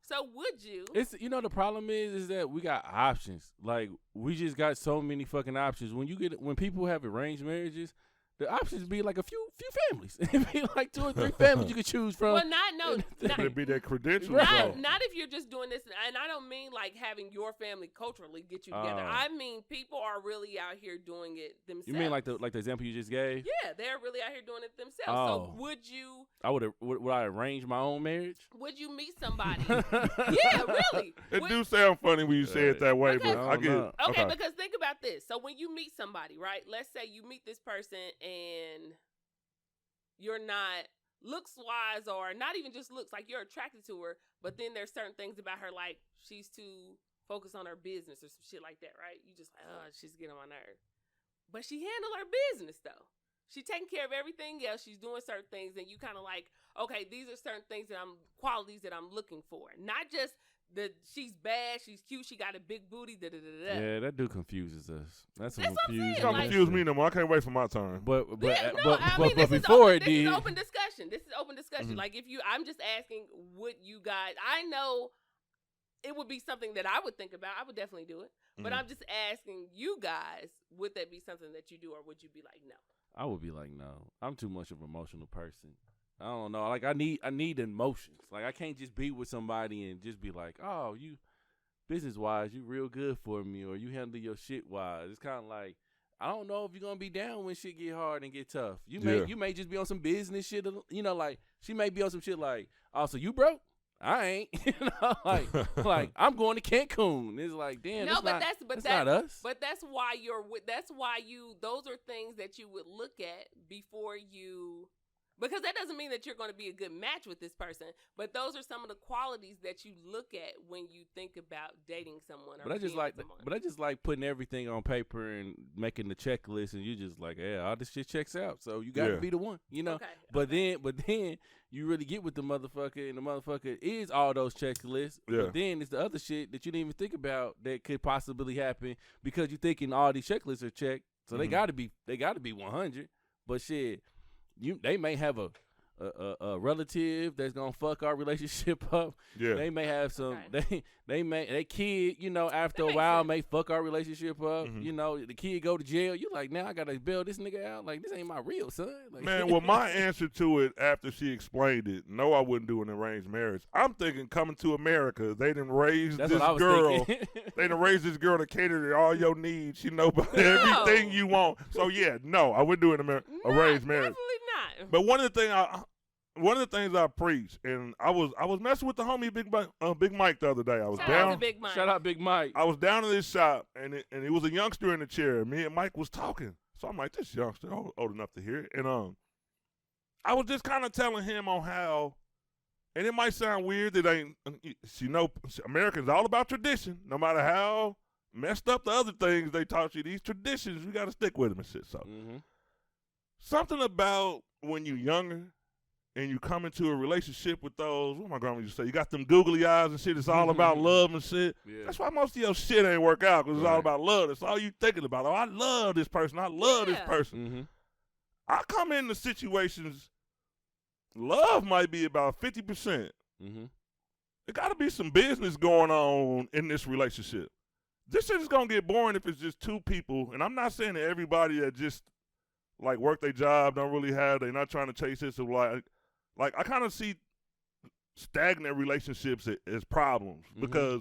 So would you? It's, you know, the problem is that we got options. Like, we just got so many fucking options. When people have arranged marriages, the options be like a few families. It'd be like 2 or 3 families you could choose from. Well, not it'd be that credentials. Not if you're just doing this, and I don't mean like having your family culturally get you together. I mean people are really out here doing it themselves. You mean like the example you just gave? Yeah, they're really out here doing it themselves. So would you? Would I arrange my own marriage? Would you meet somebody? Yeah, really. It do sound funny when you say it that way, but I get it. Okay, because think about this. So when you meet somebody, right? Let's say you meet this person and you're not looks-wise, or not even just looks, like you're attracted to her, but then there's certain things about her, like she's too focused on her business or some shit like that, right? You just like, oh, she's getting on my nerves. But she handled her business, though. She's taking care of everything else. She's doing certain things, and you kind of like, okay, these are certain things qualities that I'm looking for. Not just that she's bad, she's cute, she got a big booty, da-da-da-da. Yeah, that dude confuses us. That's confusing. Don't confuse me no more. I can't wait for my turn. But before it did. This is open discussion. Mm-hmm. Like, I'm just asking, would you guys, I know it would be something that I would think about. I would definitely do it. But I'm just asking you guys, would that be something that you do, or would you be like, no? I would be like, no. I'm too much of an emotional person. I don't know. Like, I need emotions. Like, I can't just be with somebody and just be like, oh, business wise, you real good for me, or you handle your shit wise. It's kind of like, I don't know if you're gonna be down when shit get hard and get tough. You may just be on some business shit, you know, like she may be on some shit like, oh, so you broke? I ain't, you know, like I'm going to Cancun. It's like, damn, no, that's that's not us. But that's why those are things that you would look at before you. Because that doesn't mean that you're going to be a good match with this person, but those are some of the qualities that you look at when you think about dating someone. But I just like putting everything on paper and making the checklist, and you just like, yeah, all this shit checks out, so you got to be the one, you know. Okay, but then you really get with the motherfucker, and the motherfucker is all those checklists. Yeah. But then it's the other shit that you didn't even think about that could possibly happen because you're thinking all these checklists are checked, so they got to be 100. But shit. They may have a relative that's gonna fuck our relationship up. Yeah. They may have some. Okay. They kid, you know, after a while may fuck our relationship up. You know, the kid go to jail. You like, now I gotta bail this nigga out. Like, this ain't my real son. Like, Man, well, my answer to it after she explained it, no, I wouldn't do an arranged marriage. I'm thinking coming to America, they done raised That's this what I was girl. thinking. They done raised this girl to cater to all your needs. She know about everything you want. So yeah, no, I wouldn't do an arranged marriage. Definitely not. But one of the things I preach, and I was messing with the homie Big Mike the other day. I was Shout down. out to Big Mike. Shout out Big Mike. I was down in this shop, and it was a youngster in the chair. Me and Mike was talking, so I'm like, this youngster old enough to hear it, and I was just kind of telling him on how, and it might sound weird that Americans all about tradition. No matter how messed up the other things they taught you, these traditions you got to stick with them and shit. So something about when you're younger and you come into a relationship with those, what my grandma used to say, you got them googly eyes and shit, it's all about love and shit. Yeah. That's why most of your shit ain't work out, because it's all about love. That's all you thinking about. Oh, I love this person. I love this person. I come into situations, love might be about 50%. There got to be some business going on in this relationship. This shit is going to get boring if it's just two people, and I'm not saying that everybody that just like work their job don't really have, they're not trying to chase this, or like I kind of see stagnant relationships as problems, because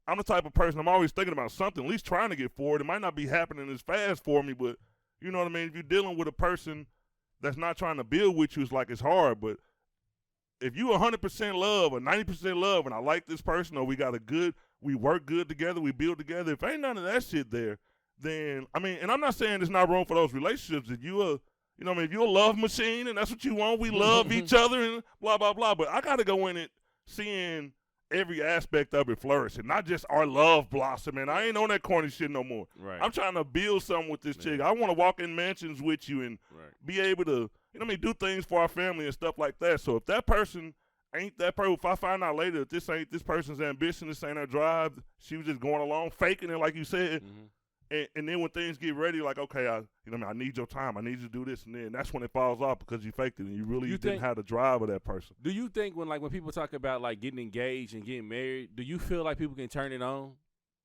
I'm the type of person, I'm always thinking about something, at least trying to get forward. It might not be happening as fast for me, but you know what I mean? If you're dealing with a person that's not trying to build with you, it's hard. But if you 100% love or 90% love, and I like this person, or we work good together, we build together, if ain't none of that shit there, then, I mean, and I'm not saying there's not room for those relationships. If if you're a love machine and that's what you want, we love each other and blah, blah, blah. But I got to go in it seeing every aspect of it flourish, and not just our love blossoming. I ain't on that corny shit no more. Right. I'm trying to build something with this chick. I want to walk in mansions with you and be able to, do things for our family and stuff like that. So if that person ain't that person, if I find out later that this ain't this person's ambition, this ain't her drive, she was just going along, faking it like you said, and then when things get ready, like, okay, I need your time, I need you to do this, and then that's when it falls off because you faked it and you really didn't have the drive of that person. Do you think when people talk about like getting engaged and getting married, do you feel like people can turn it on?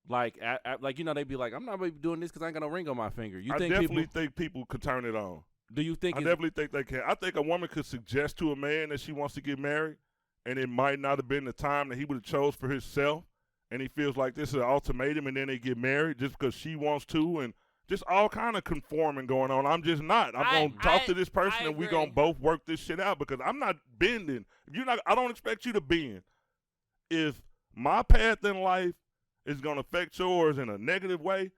Like, they be like, I'm not really doing this because I ain't got no ring on my finger. I definitely think people could turn it on. Do you think? I definitely think they can. I think a woman could suggest to a man that she wants to get married, and it might not have been the time that he would have chose for himself, and he feels like this is an ultimatum, and then they get married just because she wants to, and just all kind of conforming going on. I'm just not. I'm going to talk to this person, and we're going to both work this shit out, because I'm not bending. I don't expect you to bend. If my path in life is going to affect yours in a negative way,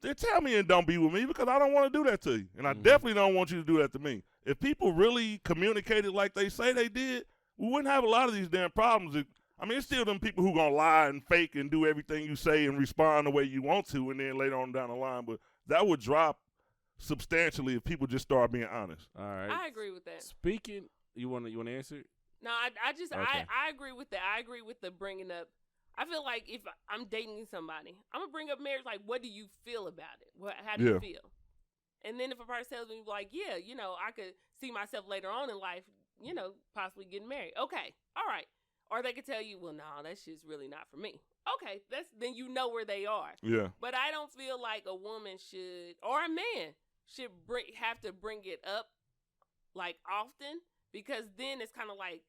then tell me and don't be with me, because I don't want to do that to you. And I definitely don't want you to do that to me. If people really communicated like they say they did, we wouldn't have a lot of these damn problems. It's still them people who going to lie and fake and do everything you say and respond the way you want to, and then later on down the line. But that would drop substantially if people just start being honest. All right. I agree with that. Speaking, you want to answer? No, I agree with that. I agree with the bringing up. I feel like if I'm dating somebody, I'm gonna bring up marriage. Like, what do you feel about it? How do you feel? And then if a person tells me like, yeah, I could see myself later on in life, possibly getting married. Okay, all right. Or they could tell you, well, no, that shit's really not for me. Okay, then you know where they are. Yeah. But I don't feel like a woman should, or a man should have to bring it up like often, because then it's kind of like,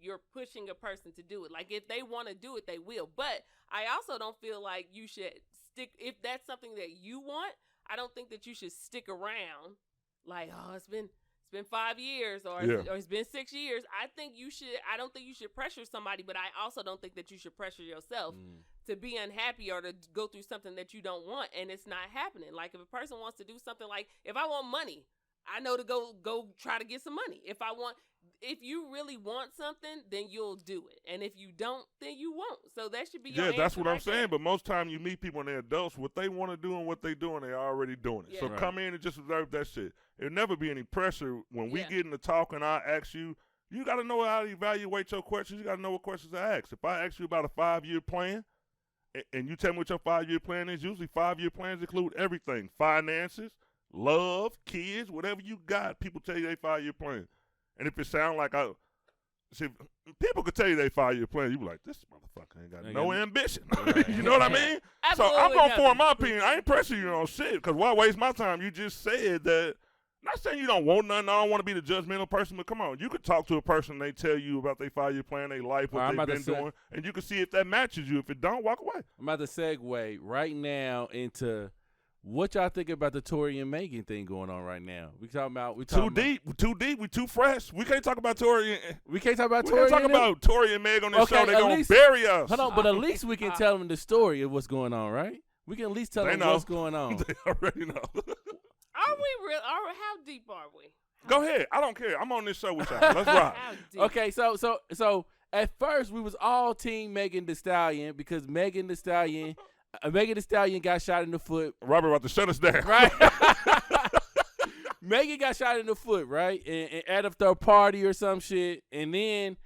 you're pushing a person to do it. Like, if they want to do it, they will. But I also don't feel like you should stick, if that's something that you want, I don't think that you should stick around like, oh, it's been 5 years or it's been 6 years. I don't think you should pressure somebody, but I also don't think that you should pressure yourself to be unhappy or to go through something that you don't want and it's not happening. Like, if a person wants to do something, like if I want money, I know to go try to get some money. If you really want something, then you'll do it. And if you don't, then you won't. So that should be your answer. Yeah, that's what I'm there. saying. But most time you meet people when they're adults, what they want to do and what they doing, they're already doing it. Yeah. So come in and just observe that shit. There'll never be any pressure. When we get into talk and I ask you, you got to know how to evaluate your questions. You got to know what questions to ask. If I ask you about a 5-year plan and you tell me what your 5-year plan is, usually 5-year plans include everything. Finances, love, kids, whatever you got, people tell you they 5-year plan. And if it sound like people could tell you they 5-year plan, you be like, this motherfucker ain't got no ambition. You know what I mean? Absolutely. So I'm going to form my opinion. I ain't pressing you on shit, because why waste my time? You just said that. Not saying you don't want nothing. I don't want to be the judgmental person, but come on. You could talk to a person, they tell you about their 5-year plan, their life, what they've been doing, and you can see if that matches you. If it don't, walk away. I'm about to segue right now into what y'all think about the Tory and Megan thing going on right now. Too deep. We too fresh. We can't talk about Tory. We can't talk about Tory and Meg on this show. They're going to bury us. Hold on, but at least we can tell them the story of what's going on, right? We can at least tell them what's going on. They already know. Are we real? How deep are we? Go ahead. I don't care. I'm on this show with y'all. Let's rock. Okay, so at first we was all team Megan Thee Stallion because Megan Thee Stallion got shot in the foot. Robert about to shut us down. Right. Megan got shot in the foot, right? And at a party or some shit. And then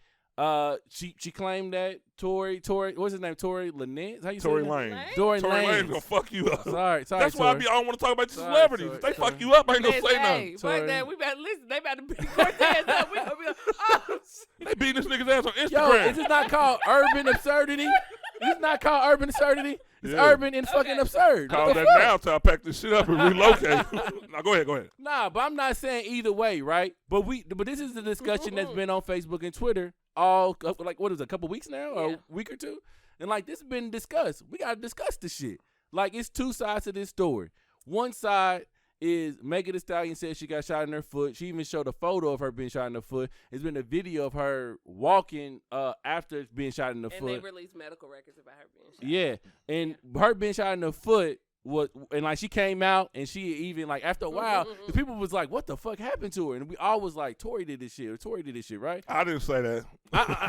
she claimed that Tory, what's his name? Tory Lanez? How you say that? Tory Lane. Tory Lane's gonna fuck you up. Sorry. That's Tory. why I don't want to talk about the celebrities. If they fuck you up, I ain't gonna say nothing. Fuck that. We better listen. They about to beat Cortez up. We gonna be like, oh, they beating this nigga's ass on Instagram. Yo, is this not called urban absurdity? It's not called urban absurdity. It's urban and fucking absurd. Call that now till I pack this shit up and relocate. Now go ahead. Nah, but I'm not saying either way, right? But this is the discussion that's been on Facebook and Twitter all like what is it, a couple weeks now or a week or two, and like this has been discussed. We gotta discuss this shit. Like it's two sides to this story. One side is Megan Thee Stallion said she got shot in her foot. She even showed a photo of her being shot in the foot. There's been a video of her walking after being shot in the foot. And they released medical records about her being shot. Yeah, and her being shot in the foot was, and like she came out and she even like after a while, the people was like, "What the fuck happened to her?" And we all was like, "Tory did this shit," or "Tory did this shit," right? I didn't say that.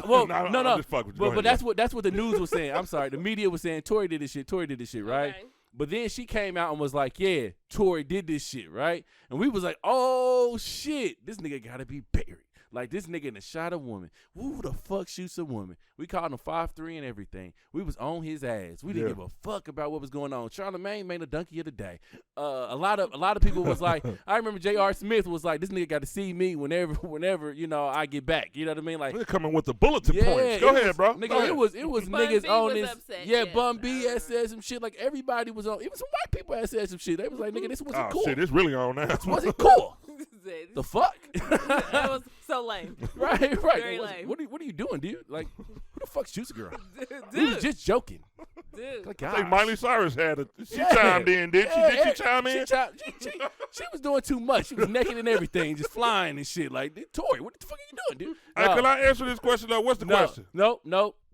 Well, no. Just fuck with you. But that's what the news was saying. I'm sorry, the media was saying Tory did this shit, right? Okay. But then she came out and was like, yeah, Tory did this shit, right? And we was like, oh, shit, this nigga got to be buried. Like, this nigga done shot a woman. Who the fuck shoots a woman? We called him 5'3" and everything. We was on his ass. We didn't give a fuck about what was going on. Charlamagne made a donkey of the day. A lot of people was like, I remember J.R. Smith was like, this nigga got to see me whenever you know, I get back. You know what I mean? Like, they're coming with the bulletin points. Go ahead, bro. Nigga, it was niggas on this. Upset, Bum B had said some shit. Like, everybody was on. Even some white people had said some shit. They was like, nigga, this wasn't cool. Shit, it's really on now. This wasn't cool. The fuck? That was so lame. Right. Very lame. What are you doing, dude? Like, who the fuck shoots a girl? Dude. We was just joking. Dude. Like, I think Miley Cyrus had it. She chimed in, did she? Did she chime in? She was doing too much. She was naked and everything, just flying and shit. Like, Tory, what the fuck are you doing, dude? Hey, can I answer this question, though? What's the question? No.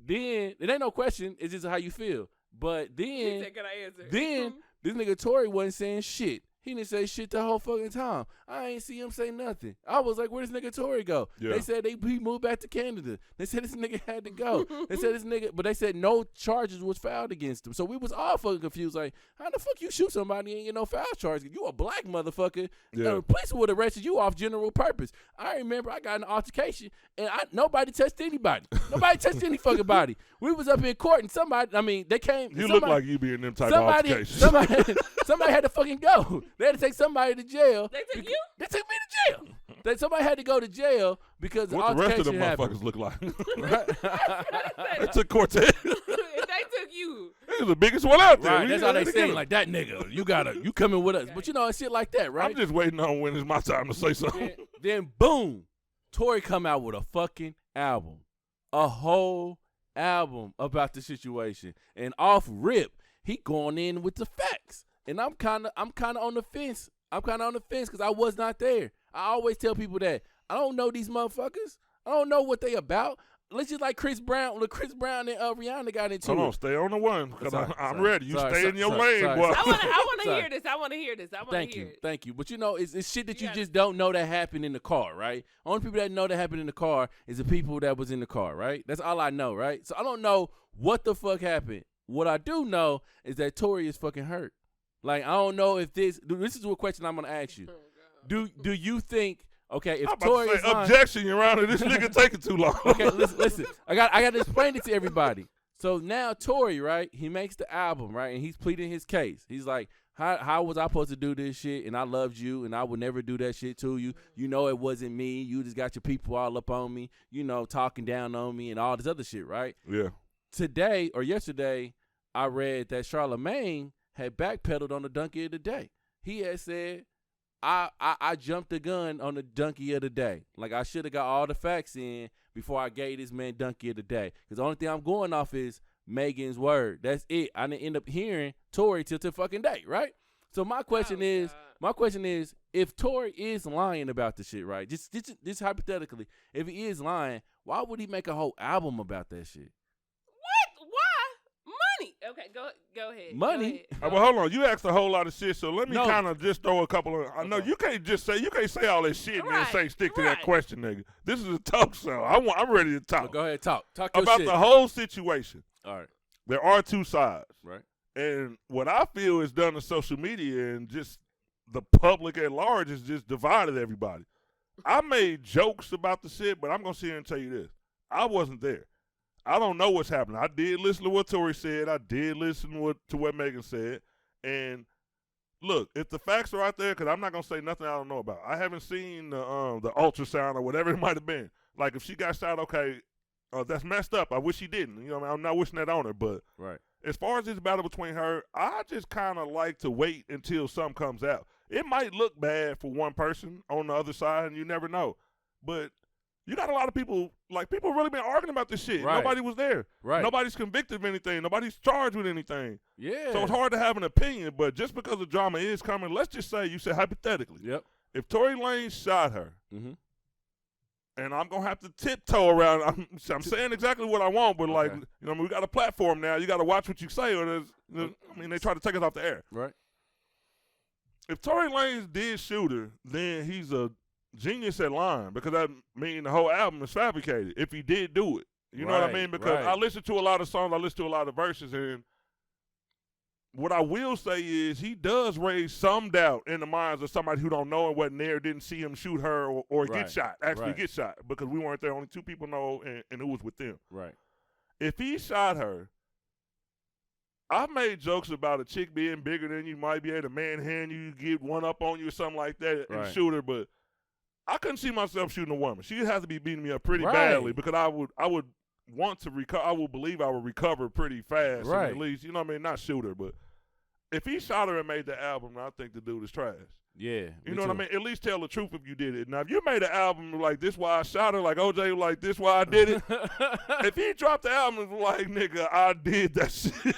Then, it ain't no question. It's just how you feel. But then, Can I answer? Then, this nigga Tory wasn't saying shit. He didn't say shit the whole fucking time. I ain't see him say nothing. I was like, where this nigga Tory go? Yeah. They said he moved back to Canada. They said this nigga had to go. They said this nigga, but they said no charges was filed against him. So we was all fucking confused. Like, how the fuck you shoot somebody and ain't get no foul charges? You a black motherfucker. Yeah. The police would have arrested you off general purpose. I remember I got in an altercation and nobody touched anybody. Nobody touched any fucking body. We was up in court and they came. You look like you be in them type of altercations. Somebody had to fucking go. They had to take somebody to jail. They took you? They took me to jail. Somebody had to go to jail because the what the rest of them happened. motherfuckers look like. They They took Cortez. They took you. He was the biggest one out there. Right, that's how they saying, like, that nigga, you coming with us. Okay. But you know, shit like that, right? I'm just waiting on when it's my time to say something. Then boom, Tory come out with a fucking album. a whole album about the situation, and off rip, he going in with the facts, and I'm kind of on the fence. I'm kind of on the fence because I was not there. I always tell people that I don't know these motherfuckers. I don't know what they about. Let's just like Chris Brown. Look, Chris Brown and Rihanna got into Come it. on, stay on the one because I'm ready. You Sorry, stay in your sorry, lane, sorry, boy. I want to hear this. I want to hear this. I want to Thank hear you, it. thank you. But you know, it's shit that you gotta- just don't know that happened in the car, right? Only people that know that happened in the car is the people that was in the car, right? That's all I know, right? So I don't know what the fuck happened. What I do know is that Tory is fucking hurt. Like I don't know if this is a question I'm gonna ask you. Do you think? Okay, if I'm about Tory to is say, lying, objection, Your Honor. This nigga taking too long. okay, listen. I got to explain it to everybody. So now Tory, right? He makes the album, right? And he's pleading his case. He's like, how was I supposed to do this shit? And I loved you, and I would never do that shit to you. You know it wasn't me. You just got your people all up on me, you know, talking down on me and all this other shit, right? Yeah. Today or yesterday, I read that Charlemagne had backpedaled on the donkey of the day. He had said, I jumped the gun on the donkey of the day. Like, I should have got all the facts in before I gave this man donkey of the day. Because the only thing I'm going off is Megan's word. That's it. I didn't end up hearing Tory till fucking day, right? So my question is, if Tory is lying about the shit, right? Just hypothetically, if he is lying, why would he make a whole album about that shit? What? Why? Money. Okay, go ahead. Money? Go Well, hold on. You asked a whole lot of shit, so let me No. kind of just throw a couple of. I know Okay. you can't say all that shit and then Right, stick to that right. question, nigga. This is a talk show. I'm ready to talk So go ahead, talk your about shit. the whole situation. All right, There are two sides, right. and what I feel is done to social media and just the public at large is just divided everybody. I made jokes about the shit, but I'm gonna sit here and tell you this: I wasn't there. I don't know what's happening. I did listen to what Tory said. I did listen to what Megan said. And look, if the facts are out there, because I'm not gonna say nothing I don't know about. I haven't seen the ultrasound or whatever it might have been. Like if she got shot, okay, that's messed up. I wish she didn't. You know, I'm not wishing that on her. But Right. as far as this battle between her, I just kind of like to wait until something comes out. It might look bad for one person on the other side, and you never know. But you got a lot of people, like people really been arguing about this shit. Right. Nobody was there. Right. Nobody's convicted of anything. Nobody's charged with anything. Yeah. So it's hard to have an opinion. But just because the drama is coming, let's just say, you said hypothetically, Yep. if Tory Lanez shot her, Mm-hmm. and I'm going to have to tiptoe around, I'm saying exactly what I want, but like, Okay. you know, we got a platform now. You got to watch what you say, or they try to take us off the air. Right. If Tory Lanez did shoot her, then he's a genius at lying because that means the whole album is fabricated if he did do it. You know what I Right, mean? Because right. I listen to a lot of songs, I listen to a lot of verses, and what I will say is he does raise some doubt in the minds of somebody who don't know and wasn't there, didn't see him shoot her or Right, get shot, actually right. get shot, because we weren't there. Only two people know, and it was with them. Right. If he shot her, I made jokes about a chick being bigger than you, might be able to manhand you, get one up on you or something like that, and Right. shoot her. But I couldn't see myself shooting a woman. She'd have to be beating me up pretty Right. badly because I would want to recover. I would believe I would recover pretty fast, and Right. at least, you know what I mean, not shoot her. But if he shot her and made the album, I think the dude is trash. Yeah. You know what I mean? At least tell the truth if you did it. Now, if you made an album like this, why I shot her, like OJ, like this, why I did it. If he dropped the album and was like, nigga, I did that shit.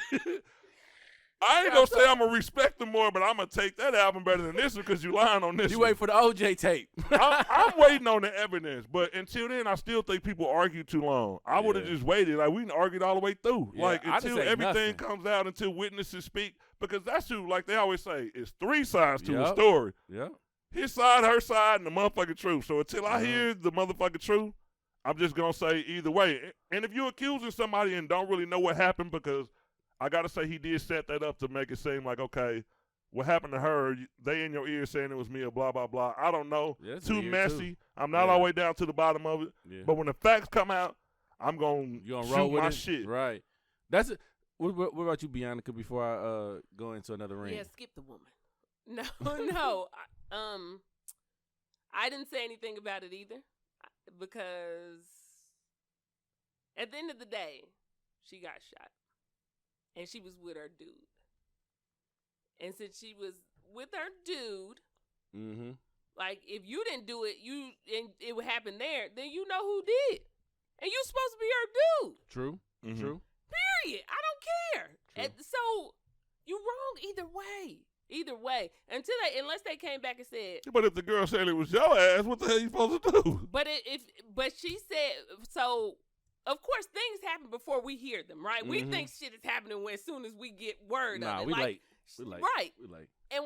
I ain't gonna say I'm gonna respect him more, but I'm gonna take that album better than this one because you lying on this You one. wait for the OJ tape. I'm waiting on the evidence, but until then, I still think people argue too long. I would have Yeah. just waited. Like, we done argued all the way through. Yeah, like, I didn't until say everything nothing. comes out, until witnesses speak, because that's who, like they always say, it's three sides to a Yup. story. Yeah. His side, her side, and the motherfucking truth. So until I Uh-huh. hear the motherfucking truth, I'm just gonna say either way. And if you're accusing somebody and don't really know what happened, because I gotta say he did set that up to make it seem like, okay, what happened to her? They in your ear saying it was me or blah blah blah. I don't know. Yeah, it's Too weird, messy. too. I'm not Yeah. all the way down to the bottom of it. Yeah. But when the facts come out, I'm gonna You gonna shoot roll with my it? shit. Right. That's it. What about you, Bianca? Before I go into another ring. Yeah, skip the woman. No, no. I didn't say anything about it either because at the end of the day, she got shot and she was with her dude. And since she was with her dude, Mm-hmm. like if you didn't do it, and it would happen there, then you know who did. and you supposed to be her dude. True. Mhm. True. Period. I don't care. True. And so you wrong either way. Either way, unless they came back and said. But if the girl said it was your ass, what the hell you supposed to do? But she said so. Of course, things happen before we hear them, right? We think shit is happening as soon as we get word of it. We late. We late. Right. We late. And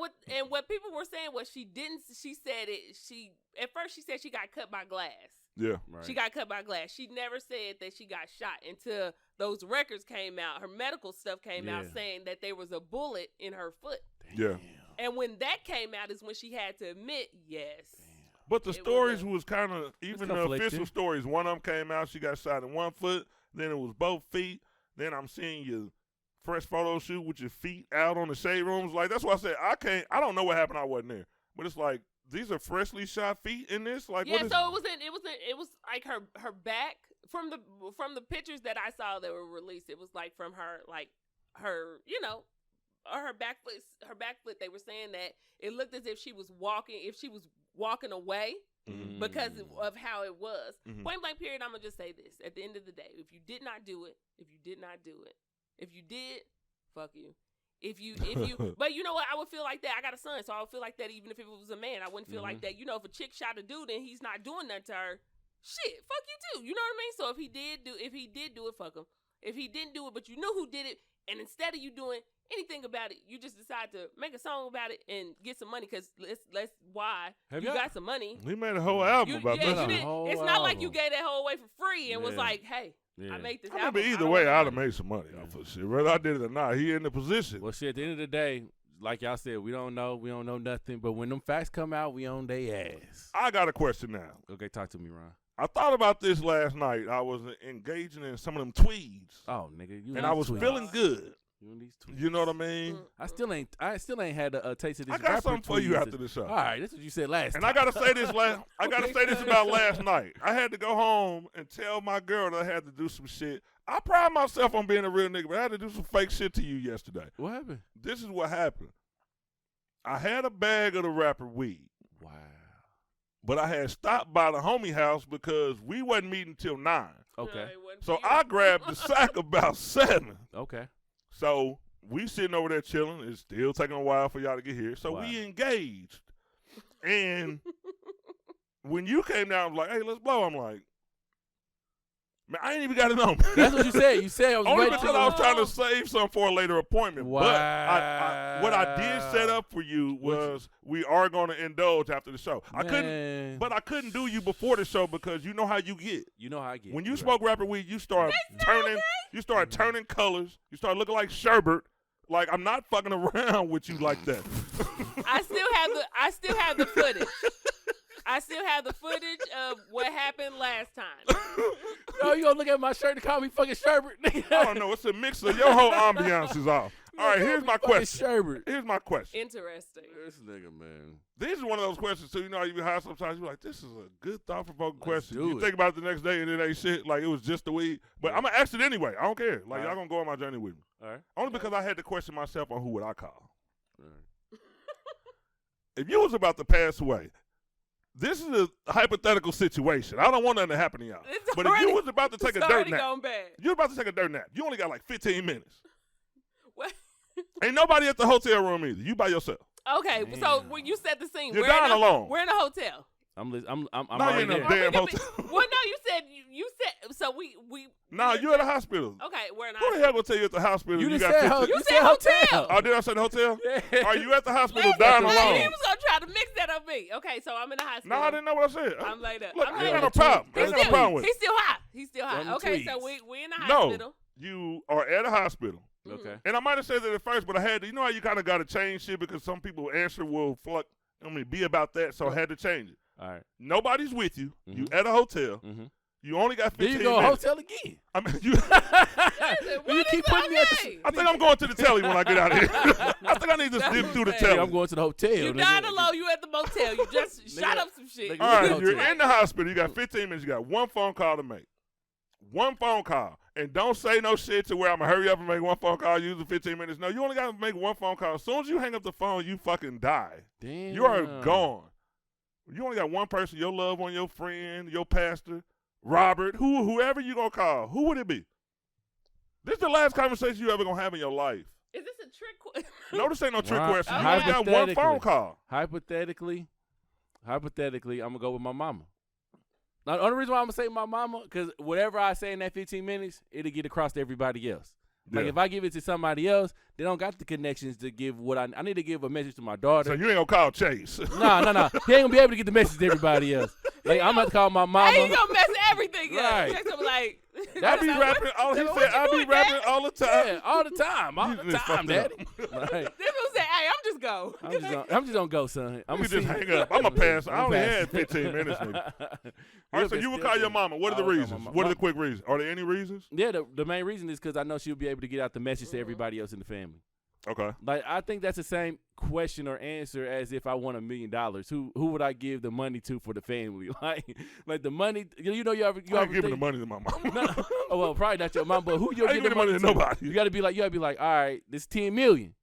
what people were saying was she didn't. She said it. At first she said she got cut by glass. Yeah. Right. She got cut by glass. She never said that she got shot until those records came out. Her medical stuff came out saying that there was a bullet in her foot. Yeah. And when that came out is when she had to admit, yes. But the It stories was was kind of, even the conflicting. official stories, one of them came out, she got shot in one foot, then it was both feet, then I'm seeing your fresh photo shoot with your feet out on the shade rooms. Like, that's why I said, I don't know what happened, I wasn't there. But it's like, these are freshly shot feet in this? Like, Yeah, what is so it was like her back, from the pictures that I saw that were released, it was like from her, or her back foot, they were saying that it looked as if she was walking away because of how it was. Point blank period, I'm going to just say this. At the end of the day, if you did not do it, if you did, fuck you. But you know what? I would feel like that. I got a son, so I would feel like that even if it was a man. I wouldn't feel like that. If a chick shot a dude and he's not doing that to her, shit, fuck you too. You know what I mean? So if he did do it, fuck him. If he didn't do it, but you knew who did it, and instead of you doing anything about it, you just decide to make a song about it and get some money because let's why Have you y'all- got some money. He made a whole album about yeah, that you shit. did. Whole It's not like album. you gave that whole away for free and was Yeah. like, hey, Yeah. I made this I mean, album. but I either don't way, want I'd money. have made some money off of shit. Whether I did it or not, he in the position. Well, shit, at the end of the day, like y'all said, we don't know nothing. But when them facts come out, we on they ass. I got a question now. Okay, talk to me, Ron. I thought about this last night. I was engaging in some of them tweeds, Oh, nigga, you and I was feeling good. You and these tweets. You know what I mean? I still ain't had a taste of this. I got rapper something for you tweets. after the show. All right, that's what you said last And time. I gotta say this I gotta Okay, say this go about ahead. last night. I had to go home and tell my girl that I had to do some shit. I pride myself on being a real nigga, but I had to do some fake shit to you yesterday. What happened? This is what happened. I had a bag of the rapper weed, Wow. but I had stopped by the homie house because we wasn't meeting till 9. Okay. No, it wasn't So for you. I grabbed the sack about 7. Okay. So we sitting over there chilling. It's still taking a while for y'all to get here. So Wow. we engaged. And when you came down, I was like, hey, let's blow. I'm like, man, I ain't even got it on me. That's what you said. You said I was Only waiting because I was trying to save some for a later appointment. Wow. But what I did set up for you was we are going to indulge after the show. I Man. couldn't do you before the show because you know how you get. You know how I get. When you You're smoke rapper weed, you start turning colors. You start looking like sherbet. Like, I'm not fucking around with you like that. I still have the footage. I still have the footage of what happened last time. Oh, you gonna look at my shirt and call me fucking sherbet? I don't know. It's a mix of your whole ambiance is off. All right, here's my question. Sherbet. Here's my question. Interesting. This nigga, man. This is one of those questions, too. You know how you be high sometimes. You're like, this is a good, thought-provoking Let's question. do You it. think about it the next day, and it ain't shit. Like, it was just the weed. But I'm going to ask it anyway. I don't care. Like, All y'all right. going to go on my journey with me. All right. Only because I had to question myself on who would I call. All right. If you was about to pass away, this is a hypothetical situation. I don't want nothing to happen to y'all. It's But if already- you was about to take a It's dirt already nap, gone bad. you're about to take a dirt nap. You only got like 15 minutes. What? Ain't nobody at the hotel room either. You by yourself. Okay, so Damn. when you set the scene, You're we're in dying a, alone. We're in a hotel. I'm No, you already in a there. damn We could be- hotel. Well, no, you said so. We Nah, you at a hospital. Okay, we're in a Who the hospital. hell gonna tell you at the hospital You you just got said 15? You said hotel. Oh, did I say the hotel? Yeah. Are you at the hospital Listen, dying he alone? was gonna try to mix that up me. Okay, so I'm in the hospital. No, I didn't know what I said. I'm laid up. Look, I'm I laid ain't got no up. problem. I He's ain't got no still, problem with it. he's still hot. He's still hot. Them Okay, so tweets. we in the No, hospital. you are at a hospital. Okay. And I might have said that at first, but I had to, you know how you kind of got to change shit because some people answer will be about that, so I had to change it. All right. Nobody's with you. Mhm. You at a hotel. Mm-hmm. You only got Then 15 you go minutes. hotel again. I mean, you. Listen, You what keep is putting me at the- okay? I think I'm going to the telly when I get out of here. I think I need to That's dip through the what I'm telly. Yeah, I'm going to the hotel. You nigga. dying alone. You at the motel. You just shot Nigga, up some shit. nigga, All right, Hotel. you're in the hospital. You got 15 minutes. You got one phone call to make. One phone call. And don't say no shit to where I'm going to hurry up and make one phone call, use the 15 minutes. No, you only got to make one phone call. As soon as you hang up the phone, you fucking die. Damn. You are gone. You only got one person, your loved one, your friend, your pastor, Robert, whoever you gonna call, who would it be? This is the last conversation you ever gonna have in your life. Is this a trick question? No, this ain't no trick Right. question. You only got one phone call. Hypothetically, I'm gonna go with my mama. Now, the only reason why I'm gonna say my mama, because whatever I say in that 15 minutes, it'll get across to everybody else. Like if I give it to somebody else, they don't got the connections to give what I need to give a message to my daughter. So you ain't gonna call Chase. No. He ain't gonna be able to get the message to everybody else. Like I'm about to call my mama. Hey, you gonna mess everything up. Right. You're gonna be like, I be rapping. I be rapping all the time. Yeah, all the time, Daddy. Right. This was say, hey, I'm just go. I'm just gonna go, son. I'm You just hang up. I'm gonna pass. I only had 15 minutes. Nigga. All right, so you would call your mama. What are the reasons? What are the quick reasons? Are there any reasons? Yeah, the main reason is because I know she'll be able to get out the message to everybody else in the family. Okay. Like I think that's the same question or answer as if I won $1 million. Who would I give the money to for the family? Like the money. You know you ever giving the money to my mom. No, oh well, probably not your mom, but who you giving the money to nobody? You gotta be like, all right, this $10 million.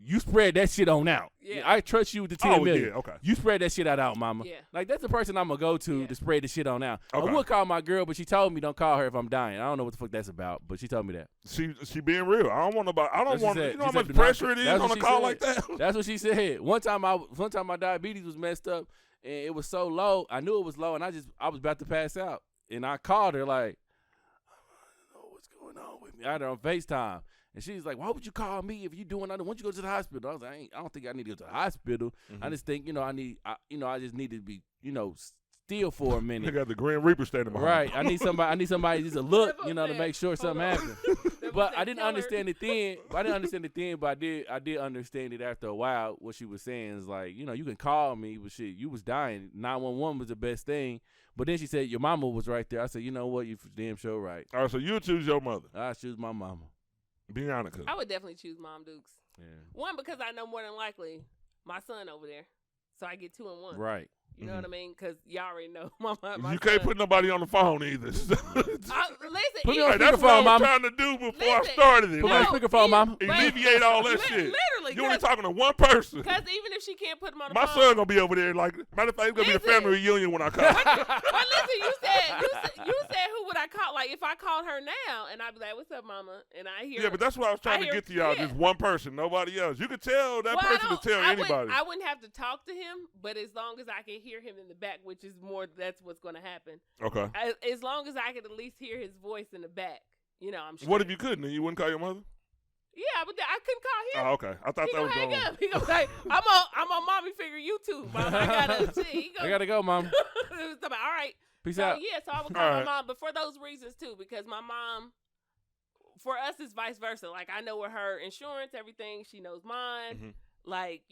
You spread that shit on out. Yeah. I trust you with the $10 million. Yeah, okay. You spread that shit out, mama. Yeah. Like that's the person I'm gonna go to spread the shit on out. Okay. I would call my girl, but she told me don't call her if I'm dying. I don't know what the fuck that's about, but she told me that. She being real. I don't want. You know how much said, pressure it is on a call said. like that. That's what she said. One time my diabetes was messed up and it was so low. I knew it was low and I was about to pass out. And I called her like, I don't know what's going on with me. I had her on FaceTime. And she's like, why would you call me if you doing nothing? Why don't you go to the hospital? I was like, I don't think I need to go to the hospital. Mm-hmm. I just think, I just need to be, still for a minute. They got the Grand Reaper standing behind. Right. I need somebody just to look, to make sure something Hold on. happens. But I didn't understand it then. But I did understand it after a while. What she was saying is like, you can call me, but shit, you was dying. 911 was the best thing. But then she said your mama was right there. I said, you know what, you damn sure right. All right, so you choose your mother. I choose my mama. Bianca. I would definitely choose Mom Dukes. Yeah. One, because I know more than likely my son over there, so I get 2 in 1. Right. You know what I mean? Because y'all already know my You can't son. put nobody on the phone either. Listen, Put me on That's what I was trying to do before I started it. Put me on speakerphone, mama. Alleviate all that shit. Literally. You only talking to one person. Because even if she can't put him on the My phone. son gonna be over there. Like, matter of fact, it's gonna be a family reunion when I call. But listen, you said who would I call? Like if I called her now and I'd be like, "What's up, mama?" and I hear. Yeah, but that's what I was trying to get to y'all. Just one person, nobody else. You could tell that person to tell anybody. I wouldn't have to talk to him, but as long as I can hear him in the back, which is more, that's what's going to happen. Okay. As long as I could at least hear his voice in the back, I'm sure. What if you couldn't? Then you wouldn't call your mother? Yeah, but I couldn't call him. Oh, okay. I thought He that was hang going. up. He gonna say, I'm on mommy figure YouTube, mom. I gotta go, mom. All right. Peace So, out. yeah, so I would call my mom, but for those reasons too, because my mom, for us, it's vice versa. Like I know with her insurance, everything, she knows mine. Mm-hmm. Like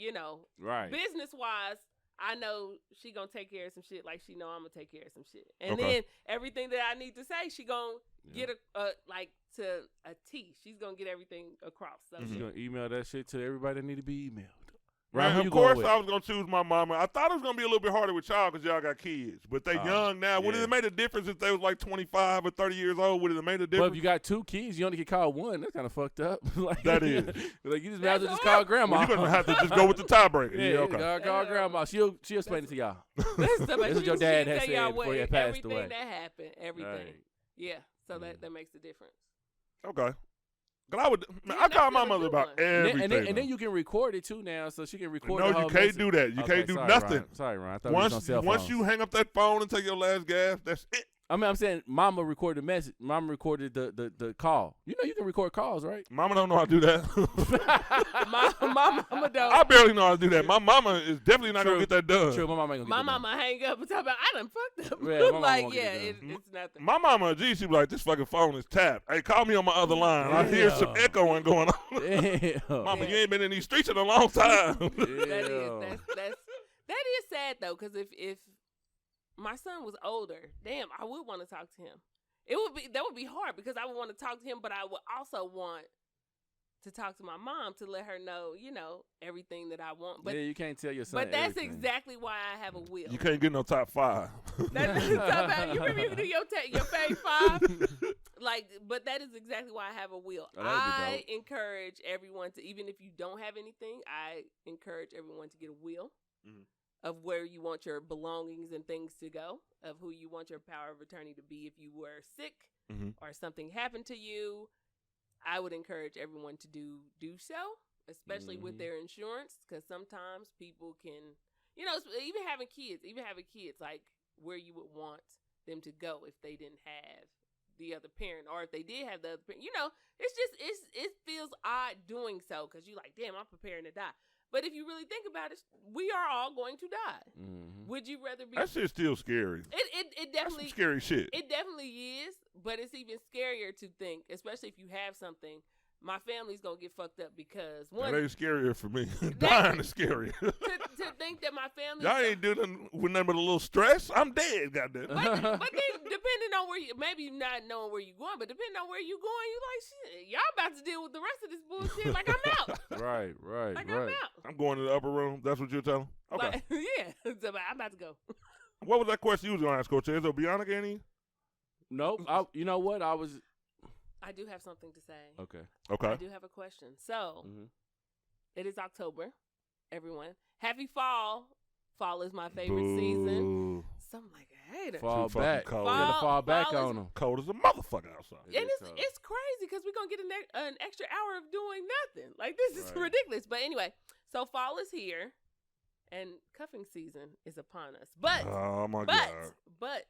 right. business wise, I know she gonna take care of some shit. Like she know I'm gonna take care of some shit, and Okay. then everything that I need to say, she gonna get like to a T. She's gonna get everything across. So She's gonna email that shit to everybody that need to be emailed. Right, who of you course going with? I was going to choose my mama. I thought it was going to be a little bit harder with y'all because y'all got kids. But they young now. Would it have made a difference if they was like 25 or 30 years old? Would it have made a But difference? if you got 2 kids, you only get called one. That's kind of fucked up. Like, That is. Like you just might as well just call grandma. Well, you're going to have to just go with the tiebreaker. Yeah, okay. call grandma. She'll explain it to y'all. That's what your dad had tell said y'all before what, he had passed everything away. that happened, everything. Right. Yeah, so that makes a difference. Okay. Cause I would, man, Yeah, I call that's my really mother good about one. everything. And then you can record it too now, so she can record. No, the whole you can't message. do that. You Okay, can't do sorry, nothing. Ron. Sorry, Ron. I thought we was on cell Once phones. you hang up that phone and take your last gas, that's it. I mean, I'm saying Mama recorded the message. Mama recorded the call. You know you can record calls, right? Mama don't know how to do that. my mama don't. I barely know how to do that. My mama is definitely not True. gonna get that done. True, my mama ain't My gonna get that mama hang up and talk about I done fucked up. Yeah, my mama like won't yeah, get it done. it's nothing. My mama, she be like, this fucking phone is tapped. Hey, call me on my other line. I hear some echoing going on. Damn. Mama, you ain't been in these streets in a long time. That is sad though, because if my son was older, damn, I would want to talk to him. That would be hard because I would want to talk to him, but I would also want to talk to my mom to let her know, everything that I want. But yeah, you can't tell your son. But that's everything. exactly why I have a will. You can't get no top 5. That's you remember you can do your fave 5? But that is exactly why I have a will. Oh, that would be I encourage everyone to, even if you don't have anything, I encourage everyone to get a will. of where you want your belongings and things to go, of who you want your power of attorney to be if you were sick or something happened to you. I would encourage everyone to do so, especially with their insurance, because sometimes people can, even having kids, like where you would want them to go if they didn't have the other parent, or if they did have the other parent. It feels odd doing so because you're like, damn, I'm preparing to die. But if you really think about it, we are all going to die. Mm-hmm. Would you rather be? That shit's still scary. It definitely That's some scary shit. It definitely is, but it's even scarier to think, especially if you have something. My family's gonna get fucked up because one. That ain't scarier for me. Dying is scary. to think that my family. Y'all ain't doing with nothing but a little stress. I'm dead, goddamn. But then, depending on where you, maybe you not knowing where you're going, but depending on where you're going, you like shit. Y'all about to deal with the rest of this bullshit. Like I'm out. Right. Like I'm out. I'm going to the upper room. That's what you're telling? Okay. Like, yeah. So I'm about to go. What was that question you was gonna ask, Coach? Is Bianca any? Nope. You know what? I do have something to say. Okay. I do have a question. So, it is October, everyone. Happy fall. Fall is my favorite season. Something like a hater. Fall back. Cold. Fall back on them. Cold as a motherfucker outside. And it's crazy because we're going to get an extra hour of doing nothing. Like, this is ridiculous. But anyway, so fall is here, and cuffing season is upon us. But, oh, my God. But,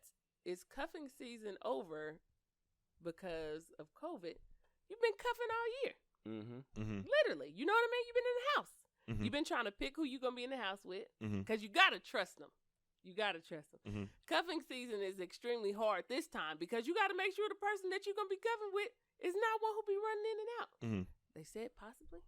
is cuffing season over because of COVID? You've been cuffing all year. Literally. You know what I mean? You've been in the house. You've been trying to pick who you're going to be in the house with because you got to trust them. Cuffing season is extremely hard this time because you got to make sure the person that you're going to be cuffing with is not one who'll be running in and out. They said possibly.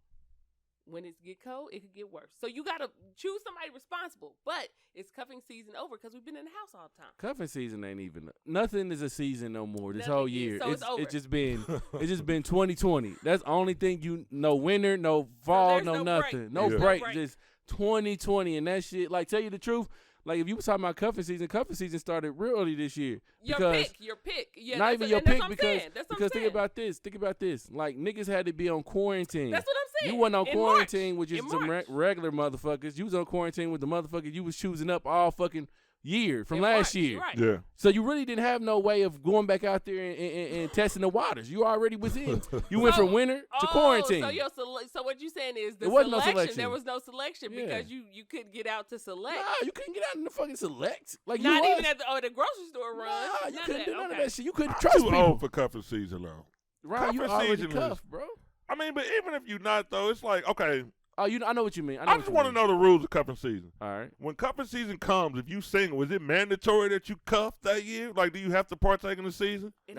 When it get cold, it could get worse. So you got to choose somebody responsible. But it's cuffing season over because we've been in the house all the time. Cuffing season ain't even. Nothing is a season no more this whole year. So it's over. It's just been 2020. That's the only thing no winter, no fall, no nothing. Break. No break. Just 2020 and that shit. Like, tell you the truth. Like, if you was talking about cuffing season started real early this year. Your pick. Yeah, not even your pick because think about this. Like, niggas had to be on quarantine. That's what I'm saying. You wasn't on quarantine with just some regular motherfuckers. You was on quarantine with the motherfuckers you was choosing up all fucking year from last year. Right. Yeah. So you really didn't have no way of going back out there and testing the waters. You already was in. You went from winter to quarantine. So what you saying is there was no selection. There was no selection because you couldn't get out to select. Nah, you couldn't get out in the fucking select. Like not you even at the grocery store run. Nah, you couldn't do none of that shit. You couldn't I'm trust too people. old for cuffing season though. Right, you already cuffed, bro. I mean, but even if you're not though, it's like okay. Oh, I know what you mean. I just want to know the rules of cuffing season. All right. When cuffing season comes, if you single, is it mandatory that you cuff that year? Like, do you have to partake in the season? It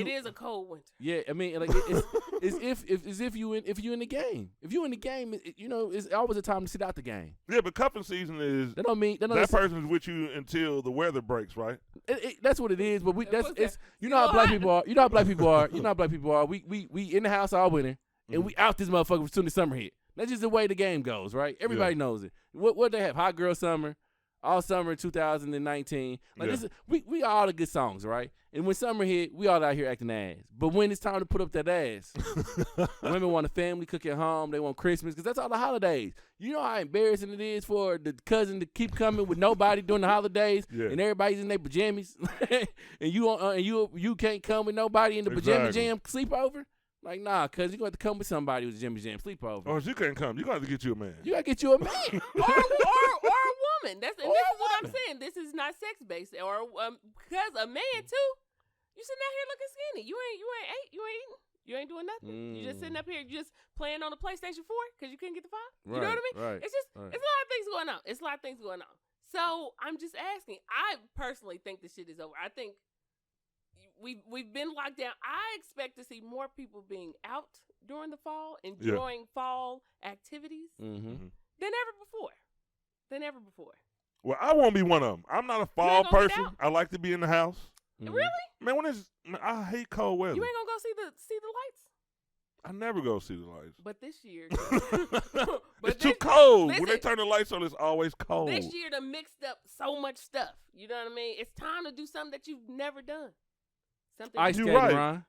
is a cold winter. Yeah, I mean, like it's if you in the game. If you in the game, it's always a time to sit out the game. Yeah, but cuffing season is that don't mean that person's with you until the weather breaks, right? That's what it is. But how black people are. You know how black people are. We in the house all winter and we out this motherfucker as soon as summer hit. That's just the way the game goes, right? Everybody knows it. What they have? Hot Girl Summer, all summer 2019. Like this is, we got all the good songs, right? And when summer hit, we all out here acting ass. But when it's time to put up that ass, women want a family, cook at home. They want Christmas because that's all the holidays. You know how embarrassing it is for the cousin to keep coming with nobody during the holidays, and everybody's in their pajamas, and you can't come with nobody in the pajama jam sleepover. Like, nah, cuz you're going to have to come with somebody with Jimmy Jam sleepover. Oh, you can't come. You got to get you a man. You got to get you a man. or a woman. This is what I'm saying. This is not sex-based. Or because a man, too, you sitting out here looking skinny. You ain't eating. You ain't doing nothing. You just sitting up here just playing on the PlayStation 4 because you couldn't get the 5. You know what I mean? Right. It's just, it's a lot of things going on. It's a lot of things going on. So I'm just asking. I personally think this shit is over. I think we've been locked down. I expect to see more people being out during the fall, enjoying fall activities than ever before. Well, I won't be one of them. I'm not a fall person. I like to be in the house. Really? Man, I hate cold weather. You ain't gonna go see the lights? I never go see the lights. But this year, it's too cold. When they turn the lights on, it's always cold. This year, they mixed up so much stuff. You know what I mean? It's time to do something that you've never done. Ice skating, Ron.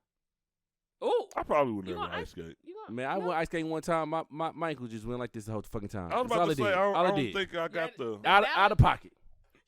Ooh. I probably would You never gonna ice skate. Man, I went ice skating one time. My ankle just went like this the whole fucking time. I was That's about all to it say, did. I All it don't did. think I got the. Out of pocket.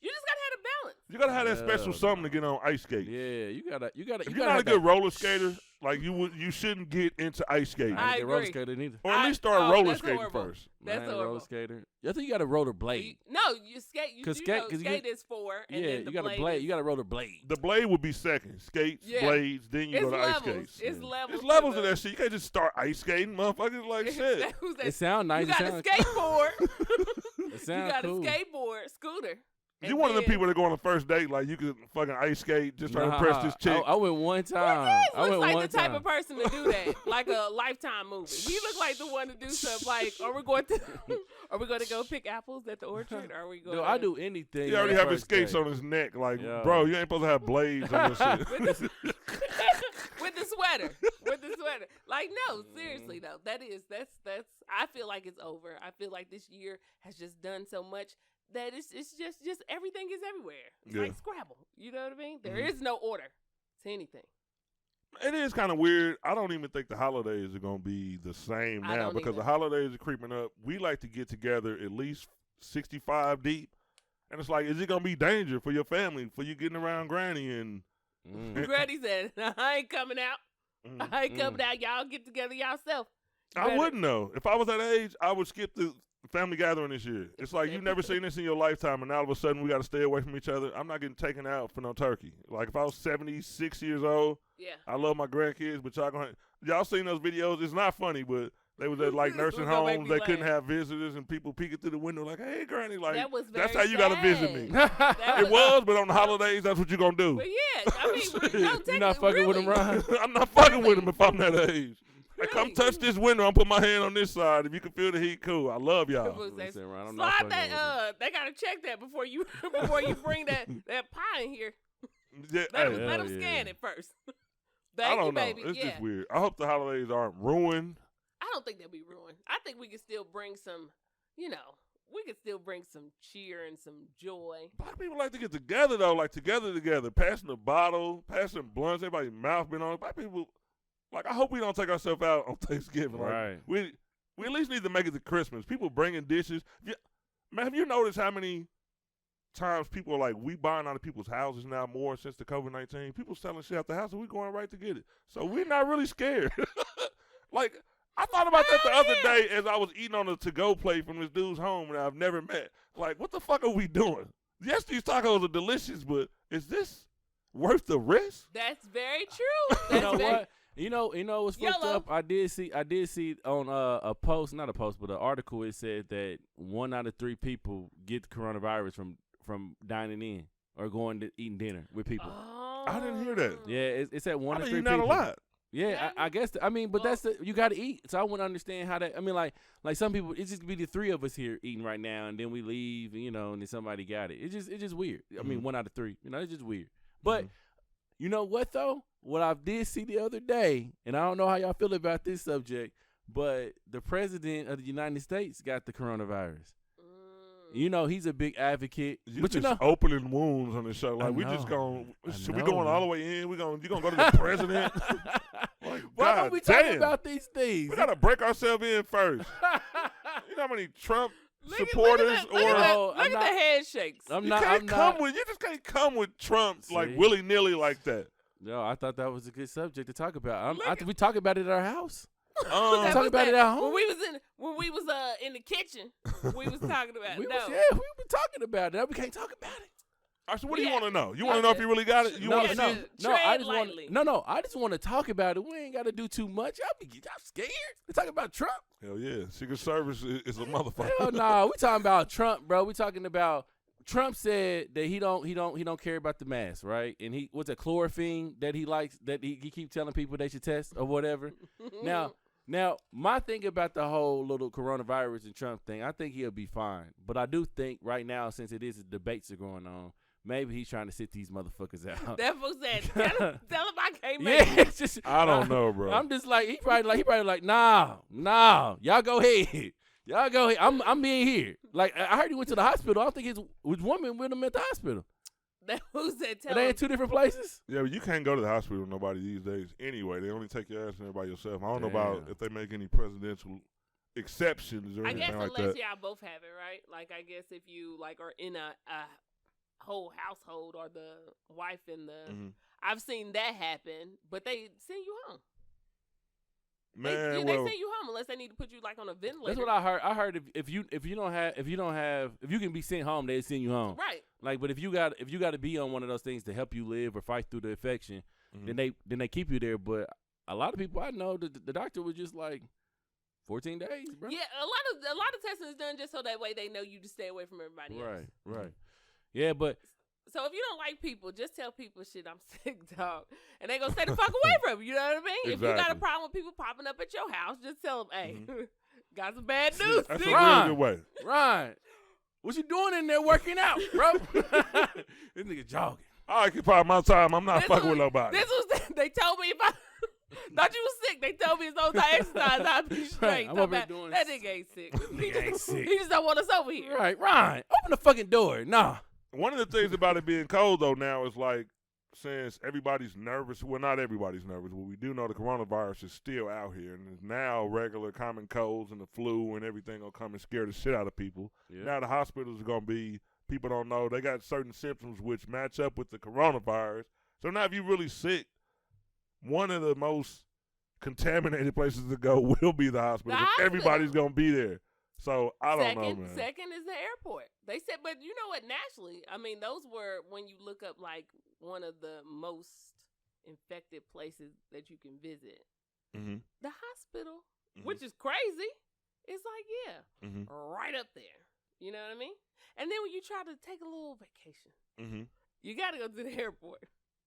You just gotta have the balance. You gotta have that special Yeah, something to get on ice skate. Yeah, you gotta. If You you're gotta not a have good that. roller skater, like you shouldn't get into ice skating. I I ain't a roller agree. skater neither. Or at I- least start oh, roller that's skating horrible. first. That's I ain't a horrible. roller skater. I think you got a roller blade. No, you skate. You 'Cause do skate- know 'cause you skate get- is 4, and Yeah, then the you got a blade. blade. Is, You got a roller blade. The blade would be second. Skates, Yeah. blades, then you it's go to ice levels. skates. It's Yeah. levels. There's levels to of that shit. You can't just start ice skating, motherfuckers. Like shit. Who's that? It sound nice. You It got a sound skateboard. It You sound got cool. a skateboard, scooter. You And one of the then- people that go on a first date, like you could fucking ice skate, just try to impress this chick. I went one time. Yes, I looks went like one the type time. of person to do that, like a Lifetime movie. He looked like the one to do stuff like, are we going to go pick apples at the orchard? Or are we going? No, I do anything. He already on have the his first skates date. on his neck. Like, Yeah. bro, you ain't supposed to have blades on your shit. with the sweater, Like, no, seriously though, that's. I feel like it's over. I feel like this year has just done so much that it's just everything is everywhere. It's Yeah. like Scrabble. You know what I mean? There Mhm. is no order to anything. It is kind of weird. I don't even think the holidays are going to be the same I now don't because either. the holidays are creeping up. We like to get together at least 65 deep. And it's like, is it going to be danger for your family, for you getting around granny and Mm. Granny said, "I ain't coming out. Mhm. I ain't coming out. Y'all get together yourself." You I better- wouldn't know. If I was that age, I would skip the family gathering this year. It's like you've never seen this in your lifetime, and now all of a sudden we got to stay away from each other. I'm not getting taken out for no turkey. Like if I was 76 years old, Yeah. I love my grandkids, but y'all seen those videos? It's not funny, but they was at like nursing Don't make homes. me They couldn't laugh. have visitors, and people peeking through the window like, "Hey, granny!" Like That was that's very how you got to visit me. sad. That It was, but on the holidays, that's what you gonna do. But yeah, I mean, no, You're not fucking with him, Ron. I'm not fucking with him if I'm that age. Like, come Really? touch this window. I'm put my hand on this side. If you can feel the heat, cool. I love y'all. People say, Listen, Ron, I'm not slide fucking that. with him. They gotta check that before you bring that pie in here. Yeah, Let hey, them Hell scan yeah. it first. I Thank don't you, know. baby. It's Yeah. just weird. I hope the holidays aren't ruined. I don't think they'll be ruined. I think we can still bring some, we can still bring some cheer and some joy. Black people like to get together though, like together, passing the bottle, passing blunts. Everybody's mouth been on it. Black people, like I hope we don't take ourselves out on Thanksgiving. Like, Right. we at least need to make it to Christmas. People bringing dishes. Man, have you noticed how many times people are like, we buying out of people's houses now more since the COVID-19? People selling shit out the house and we going right to get it. So we're not really scared. Like, I thought about that the other day as I was eating on a to-go plate from this dude's home that I've never met. Like, what the fuck are we doing? Yes, these tacos are delicious, but is this worth the risk? That's very true. That's You know very, what? You know what's fucked YOLO. up? I did see on a post, not a post, but an article. It said that 1 out of 3 people get the coronavirus from dining in or going to eating dinner with people. Oh. I didn't hear that. Yeah, it's at 1 I to didn't 3 eat that people. a lot. Yeah, I guess. But Well- that's you got to eat. So I wouldn't understand how that. I mean, like some people, it just be the 3 of us here eating right now, and then we leave, and then somebody got it. It's just weird. I mean, Mhm. 1 out of 3. It's just weird. But Mhm. you know what though? What I did see the other day, and I don't know how y'all feel about this subject, but the president of the United States got the coronavirus. He's a big advocate. You But just opening wounds on the show. Like, we just know. going, I should we know, going all man. the way in? You going to go to the president? Like, Why God don't we talk damn. about these things? We got to break ourselves in first. You know how many Trump Look at supporters that- look at or that- No, look I'm at not- the handshakes. I'm you not. can't I'm come not. with, you just can't come with Trump like See? willy nilly like that. No, I thought that was a good subject to talk about. Look I at- think we talk about it at our house. That talk was about it that- at home. When we was in the kitchen, we was talking about We no. were talking about it. Now we can't talk about it. All right, so what do you Yeah. want to know? You Yeah. want to know if you really got it? You no, want to no, see? no. I Tread just want. lightly. No. I just want to talk about it. We ain't got to do too much. Y'all scared? We talking about Trump? Hell yeah, Secret Service is a motherfucker. Hell no. We talking about Trump, bro. We talking about Trump said that he don't care about the mask, right? And he what's a chlorophene that he likes that he keep telling people they should test or whatever. Now, my thing about the whole little coronavirus and Trump thing, I think he'll be fine. But I do think right now, since the debates are going on, maybe he's trying to sit these motherfuckers out. That fool said, tell him I can't make Yeah, it. it's just I don't know, bro. I'm just like he probably like nah, y'all go ahead. Y'all go ahead. I'm being here. Like I heard he went to the hospital. I don't think his woman with him at the hospital. Who's that? Are they in two different places? Yeah, but you can't go to the hospital with nobody these days anyway. They only take your ass in there by yourself. I don't know about if they make any presidential exceptions or I anything guess like unless that. y'all both have it, right? Like, I guess if you like are in a whole household or the wife and the, I've seen that happen, but they send you home. Man, they well, send you home unless they need to put you like on a ventilator. That's what I heard. I heard if you can be sent home, they send you home. Right. Like, but if you got to be on one of those things to help you live or fight through the infection, then they keep you there. But a lot of people I know, the doctor was just like 14 days, bro. Yeah, a lot of testing is done just so that way they know you to stay away from everybody else. Right. Yeah, but so if you don't like people, just tell people, shit, I'm sick, dog. And they going to stay the fuck away from you. You know what I mean? Exactly. If you got a problem with people popping up at your house, just tell them, hey, got some bad news. that's a nigga. real good way. Ryan, what you doing in there working out, bro? This nigga jogging. I occupy my time. I'm not fucking with nobody. They told me if I thought you was sick, they told me as long as I exercise, I'd be straight. I'm over here doing that nigga ain't sick. Nigga ain't sick. He just don't want us over here. Right, Ryan, open the fucking door. Nah. One of the things about it being cold, though, now is like, since everybody's nervous, well, not everybody's nervous, but we do know the coronavirus is still out here, and now regular common colds and the flu and everything will come and scare the shit out of people. Yeah. Now the hospitals are going to be, people don't know, they got certain symptoms which match up with the coronavirus. So now if you're really sick, one of the most contaminated places to go will be the hospital. Everybody's going to be there. So I don't know, man. Second is the airport. They said, but you know what? Nationally, I mean, those were when you look up like one of the most infected places that you can visit. The hospital, which is crazy. It's like, right up there. You know what I mean? And then when you try to take a little vacation, you got to go to the airport.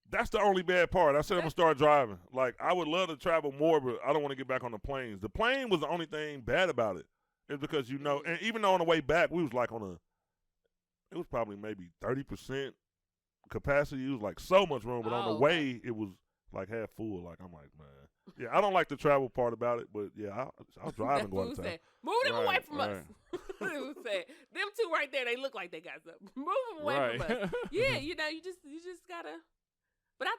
That's the only bad part. I said I'm going to start driving. Like, I would love to travel more, but I don't want to get back on the planes. The plane was the only thing bad about it. It's because, you know, and even though on the way back, we was like it was probably maybe 30% capacity. It was like so much room, but on the way, it was like half full. Like, I'm like, man. Yeah, I don't like the travel part about it, but yeah, I was driving one time. Move them away from us. Them two right there, they look like they got something. Move them away from us. Yeah, you know, you just gotta. But I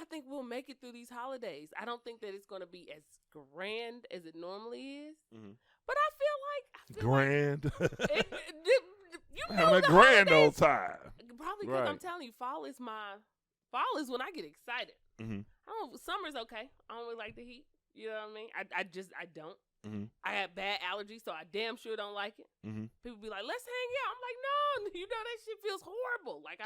think we'll make it through these holidays. I don't think that it's going to be as grand as it normally is. But I feel grand. Like you know, having a grand old time. Probably because I'm telling you, fall is when I get excited. Summer's okay. I don't really like the heat. You know what I mean? I don't. I have bad allergies, so I damn sure don't like it. People be like, let's hang out. I'm like, no, you know, that shit feels horrible. Like,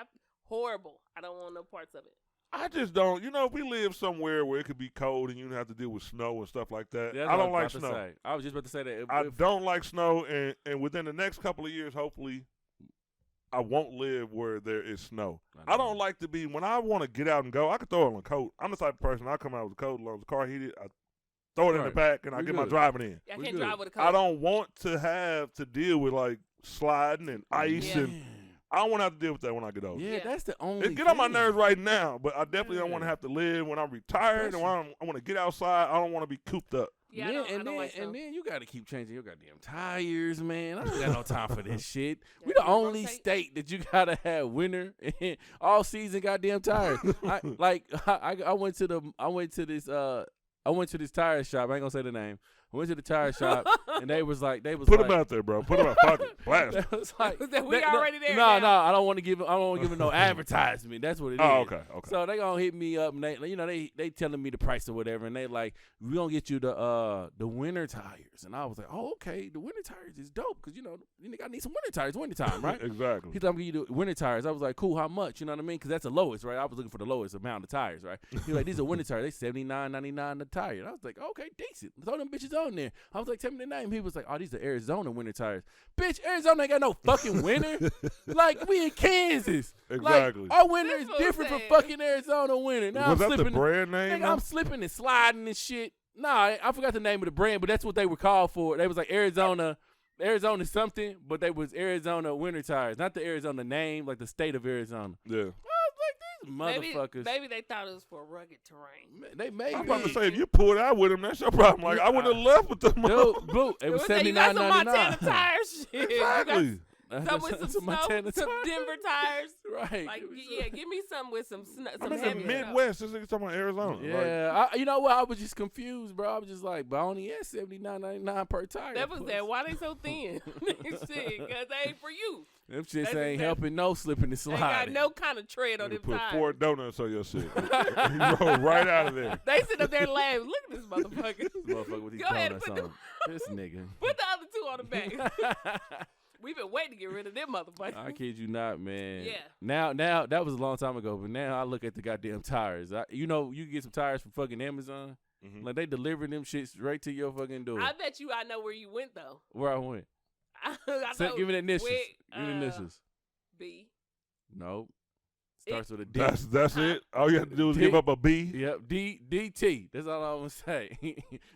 horrible. I don't want no parts of it. I just don't. You know, if we live somewhere where it could be cold and you have to deal with snow and stuff like that, yeah, I don't like snow. I was just about to say that. I don't like snow, and within the next couple of years, hopefully, I won't live where there is snow. I don't like to be, when I want to get out and go, I can throw on a coat. I'm the type of person, I come out with a coat, as long as the car heated, I throw it in the back, and I get my driving in. I can't drive with a coat. I don't want to have to deal with, like, sliding and ice and I don't want to have to deal with that when I get older. Yeah, that's the only It get on my nerves right now, but I definitely don't want to have to live when I'm retired and when I want to get outside. I don't want to be cooped up. Yeah, and then you got to keep changing your goddamn tires, man. I don't got no time for this shit. We the only state that you got to have winter and all season goddamn tires. I went to this tire shop. I ain't gonna say the name. I went to the tire shop and they was put like, them out there, bro. Put them out pocket. Blast. We already there. No, I don't want to give them no advertisement. That's what it is. Oh, okay. So they gonna hit me up and they telling me the price or whatever, and they like, we gonna get you the winter tires, and I was like, oh, okay, the winter tires is dope because I need some winter tires, winter time, right? Exactly. He told me you the winter tires. I was like, cool, how much? You know what I mean? Because that's the lowest, right? I was looking for the lowest amount of tires, right? He was like, these are winter tires. They $79.99 a tire. And I was like, okay, decent. Throw them bitches on there. I was like, tell me the name. He was like, oh, these are Arizona winter tires. Bitch, Arizona ain't got no fucking winter. Like, we in Kansas. Exactly. Like, our winter is different from fucking Arizona winter. Now was that the brand name? I'm slipping and sliding and shit. Nah, I forgot the name of the brand, but that's what they were called for. They was like Arizona something, but they was Arizona winter tires. Not the Arizona name, like the state of Arizona. Yeah. Motherfuckers. Maybe they thought it was for rugged terrain. They made I'm about to say, if you pulled out with them, that's your problem. Like, I wouldn't have left with them. Dude, it was $79.99. Montana tires. Exactly. Some with some snow, Montana some tires. Denver tires. Right. Like, yeah, give me some with some snow. I'm Some in the heavy snow. Midwest. This nigga talking about Arizona. Like, Yeah, you know what? I was just confused, bro. I was just like, but I only had $79.99 per tire. That was that. Why they so thin? Shit, because they ain't for you. Them shits That's ain't helping no slipping and They sliding. got no kind of tread on nigga them put tires. 4 donuts on your shit. He rolled right out of there. They sit up there laughing. Look at this motherfucker. This motherfucker with these Go ahead and donuts put on. This nigga. Put the other 2 on the back. We've been waiting to get rid of them motherfuckers. I kid you not, man. Yeah. Now that was a long time ago, but now I look at the goddamn tires. You know, you can get some tires from fucking Amazon. Mhm. Like they deliver them shits right to your fucking door. I bet you I know where you went though. Where I went. I know Give me the initials. where, Give me the initials. B. Nope. Starts with a D. That's it. All you have to do is give up a B. Yep, DT. That's all I'm gonna say.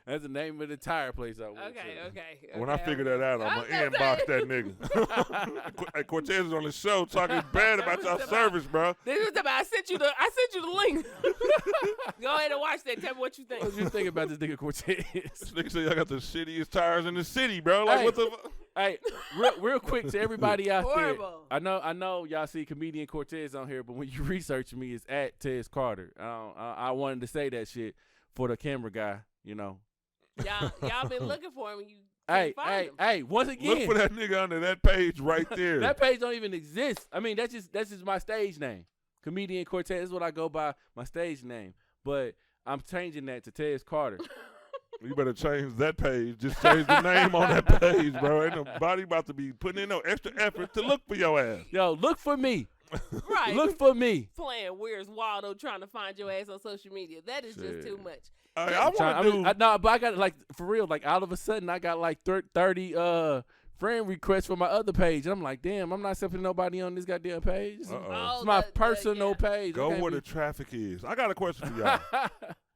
That's the name of the tire place I went to. Okay. When I figure that out, I'm I gonna was inbox saying. that nigga. Hey, Cortez is on the show talking bad about your service, bro. This is about I sent you the link. Go ahead and watch that. Tell me what you think. What you think about this nigga Cortez? This nigga say I got the shittiest tires in the city, bro. Like Hey. what the? Hey, real quick to everybody out Horrible. there. I know y'all see comedian Cortez on here, but when you research me, it's at Tez Carter. I wanted to say that shit for the camera guy, you know. Y'all been looking for him. And you Hey, can't find him. hey, once again, Look for that nigga under that page right there. that page don't even exist. I mean, that's just my stage name. Comedian Cortez is what I go by, my stage name. But I'm changing that to Tez Carter. You better change that page. Just change the name on that page, bro. Ain't nobody about to be putting in no extra effort to look for your ass. Yo, look for me. Right. Look for me. Playing Where's Waldo trying to find your ass on social media. That is just too much. I want to do. No, but I got like for real. Like all of a sudden, I got like 30 friend requests for my other page, and I'm like, damn, I'm not accepting nobody on this goddamn page. Uh-oh. It's my personal page. Go Okay, where the traffic is. I got a question for y'all.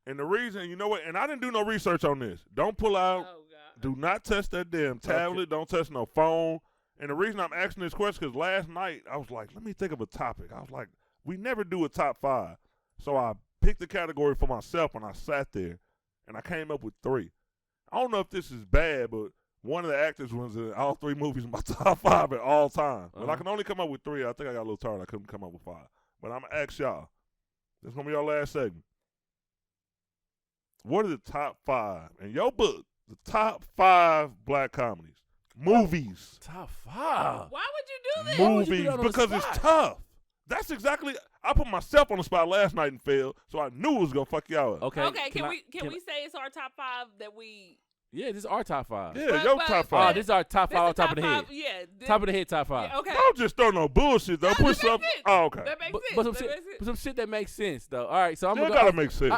And the reason, you know what? And I didn't do no research on this. Don't pull out. Oh God. Do not touch that damn tablet. Don't touch no phone. And the reason I'm asking this question because last night I was like, let me think of a topic. I was like, we never do a top 5. So I picked the category for myself and I sat there and I came up with 3. I don't know if this is bad, but one of the actors was in all 3 movies in my top 5 at all time. But I can only come up with 3. I think I got a little tired. I couldn't come up with 5. But I'm going to ask y'all. This is going to be our last segment. What are the top 5 in your book? The top 5 black comedies, movies, top 5. Why would you do this? would you do movies, that on the because it's spot? tough. That's exactly. I put myself on the spot last night and failed, so I knew it was gonna fuck y'all up. Okay. Okay, can we say it's our top 5 that we? Yeah, this is our top 5. Yeah, your top 5. Oh, this is our top 5 on top of the head. Yeah. Top of the head, top 5. Yeah, okay. Don't just throw no bullshit though. No, Put that makes something. sense. Oh, okay. That makes sense. But some That shit, makes sense. but some shit that makes sense though. All right, so I'm That gonna gotta make sense.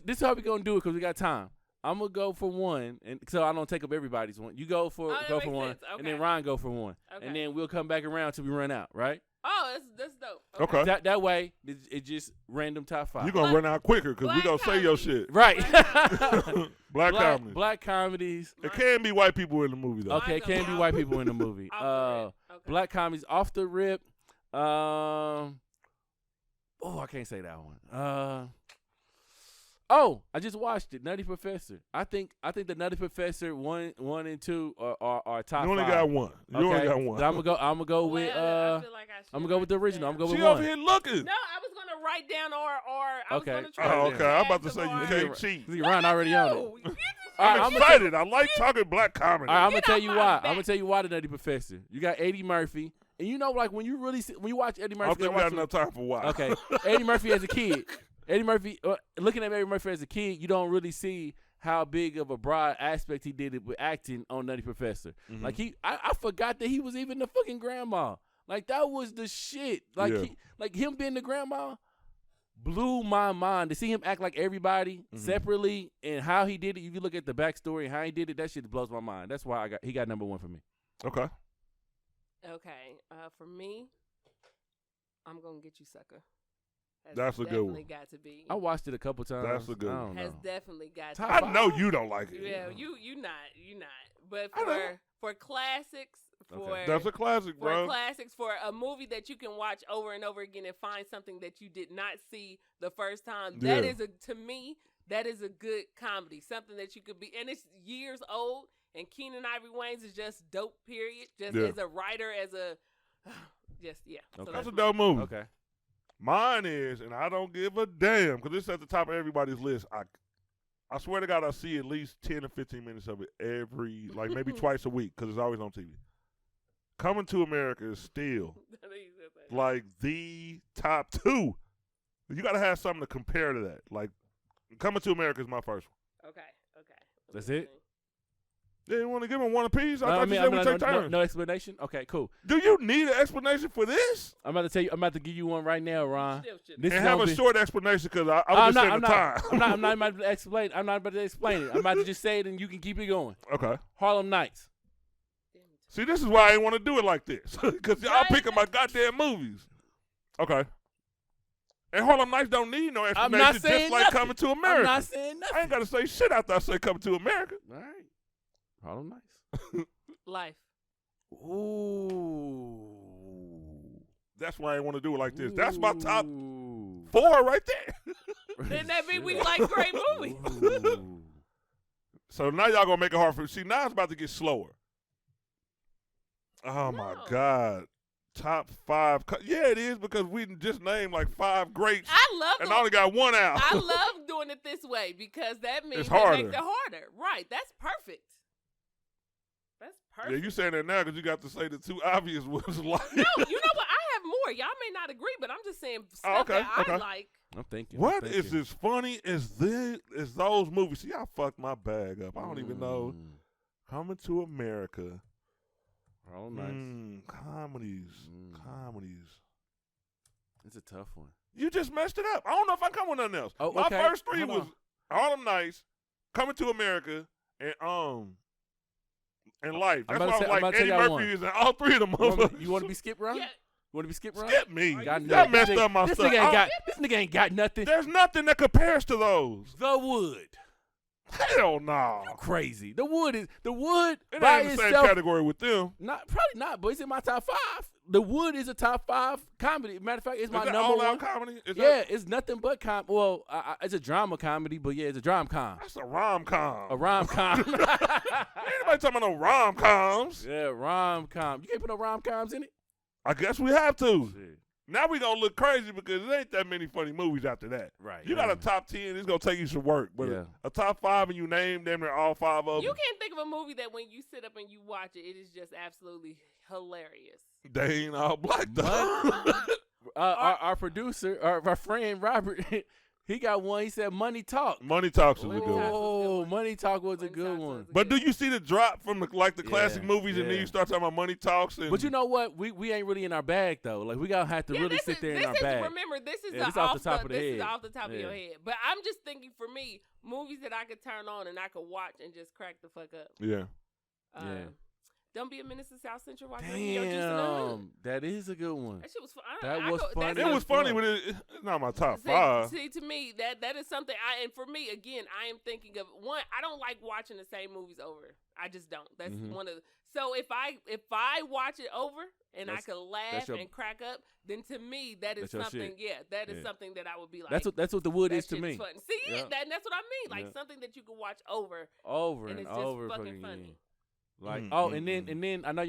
This is how we gonna do it because we got time. I'm gonna go for one, and so I don't take up everybody's one. You go for that go makes for one, sense. and then Okay. Ryan go for one, Okay. and then we'll come back around till we run out. Right? Oh, that's dope. Okay. That way, it just random top 5. You gonna run out quicker because we Black gonna say your comedy. shit. right? Black comedy. Black comedies. It can be white people in the movie though. Okay, Mine's can off be the white people in the movie. Off the rip. Okay. Black comedies off the rip. Oh, I can't say that one. I just watched it. Nutty Professor. I think the Nutty Professor 1 and 2 are top 5. You only got one. You only got one. I'm gonna go with Well, I feel like I should I'm gonna go with the original. I'm write gonna go She with over 1. here looking. No, I was gonna write down or I was Okay. gonna try. Oh, to okay. I'm about to add say some you more. can't cheat. See, Ryan already on it. No, you just- All right, I'm I'ma tell- excited. I like talking black comedy. All right, I'm gonna Get tell off you my why. back. I'm gonna tell you why the Nutty Professor. You got Eddie Murphy, and you know, like when you really when you watch Eddie I Murphy, don't think we watch got some- enough time for why. Okay, Eddie Murphy as a kid. Looking at Eddie Murphy as a kid, you don't really see how big of a broad aspect he did it with acting on Nutty Professor. Mhm. Like I forgot that he was even the fucking grandma. Like that was the shit. Like Yeah. like him being the grandma blew my mind to see him act like everybody separately and how he did it. If you look at the backstory and how he did it, that shit blows my mind. That's why he got number 1 for me. Okay. Okay, for me, I'm gonna get you, sucker. That's a good one. Definitely got to be. I watched it a couple times. That's a good I one. don't Has know. definitely got Top to I be. five. know you don't like it. Yeah, you not. But I know. for classics, for That's a classic, for bro. classics, for a movie that you can watch over and over again and find something that you did not see the first time. That Yeah. is to me, that is a good comedy. Something that you could be, and it's years old. And Keenan Ivory Wayans is just dope. Period. Just Yeah. as a writer, as a Yes, yeah. Okay. That's a mine. dope movie. Okay. Mine is, and I don't give a damn because it's at the top of everybody's list. I swear to God, I see at least 10 or 15 minutes of it every, like maybe twice a week because it's always on TV. Coming to America is still like the top 2. You got to have something to compare to that. Like, Coming to America is my first one. Okay. That's it? Yeah, you want to give them one apiece? I thought I mean, you said we take turns. no explanation? Okay, cool. Do you need an explanation for this? I'm about to tell you. I'm about to give you one right now, Ron. And This is have gonna a be- short explanation because I was just saying the time. I'm not about to explain. I'm not about to explain it. I'm about to just say it, and you can keep it going. Okay. Harlem Nights. See, this is why I didn't want to do it like this because y'all picking my goddamn movies. Okay. And Harlem Nights don't need no I'm not explanation, saying just like nothing. Coming to America. I'm not saying nothing. I ain't got to say shit after I say Coming to America. All right. Harlem Nights. Life. Ooh. That's why I didn't want to do it like this. That's my top Ooh. 4 right there. Then that mean we like great movies. Ooh. So now y'all going to make it hard for me. See, now it's about to get slower. Oh, my No. God. Top 5. Yeah, it is because we just named like 5 greats I love and I only got 1 out. I love doing it this way because that means It's it harder. makes it harder. Right. That's perfect. That's Yeah, perfect. you saying that now because you got to say the 2 obvious ones. Like, No, you know what? I have more. Y'all may not agree, but I'm just saying stuff okay, that I okay. like. I'm thinking. what is as funny as those movies? See, I fucked my bag up. I don't even know. Coming to America. Harlem Nights. Comedies. Mm. Comedies. It's a tough one. You just messed it up. I don't know if I come with nothing else. Oh, My okay. first 3 Hold was on. Harlem Nights, Coming to America, and Life. I'm That's about why to I'm say- I'm like about to tell Eddie y'all Murphy one. is in all 3 of them. You want to be Skip Ron? Yeah. You want to be Skip Ron? Skip me. Are God, you- no. Y'all messed up my This stuff. This nigga ain't got nothing. There's nothing that compares to those. The Wood. Hell no. Crazy. The Wood It by ain't in the same itself. category with them. Probably not, but it's in my top 5. The Wood is a top 5 comedy. Matter of fact, it's my Is that number all-out 1. comedy? Is Yeah, that, it's nothing but well, it's a drama comedy, but yeah, it's a drum-com. that's a rom-com. A rom-com. Ain't nobody talking about no rom-coms. Yeah, rom-com. You can't put no rom-coms in it? I guess we have to. Shit. Now we gonna look crazy because there ain't that many funny movies after that. Right. You got a top 10, it's gonna take you some work. But Yeah. a top 5 and you name them, they're all 5 of You them. can't think of a movie that when you sit up and you watch it, it is just absolutely hilarious. They ain't all black though. Our producer, our friend Robert, he got one. He said Money Talk. Money Talks is a good Talk. one. Oh, Money Talk was a Money good Talks one. was a But do good you see the drop from the classic Yeah, movies and then yeah. you start talking about Money Talks? And But you know what? We ain't really in our bag though. Like we gotta have to really this sit is, there in this our is, bag. Remember, this is Yeah, this off the top of the this head. is off the top of your Yeah. head. But I'm just thinking for me, movies that I could turn on and I could watch and just crack the fuck up. yeah. Yeah. Don't Be a Menace to South Central while drinking your juice in the hood. Damn, that is a good one. That shit was fun. That was funny. It was funny, but it's not my top See, 5. see, to me, that is something and for me, again, I am thinking of one. I don't like watching the same movies over. I just don't. That's Mhm. one of the. So if I watch it over and I That's- could laugh your- and crack up, then to me that is That's your something. shit. Yeah, that is Yeah. something that I would be like. That's what the Wood that is to shit me. Fun. See, Yeah. and that's what I mean. Like Yeah. something that you can watch over. Over And and, it's just over, fucking funny. yeah. Like Mm, and then I know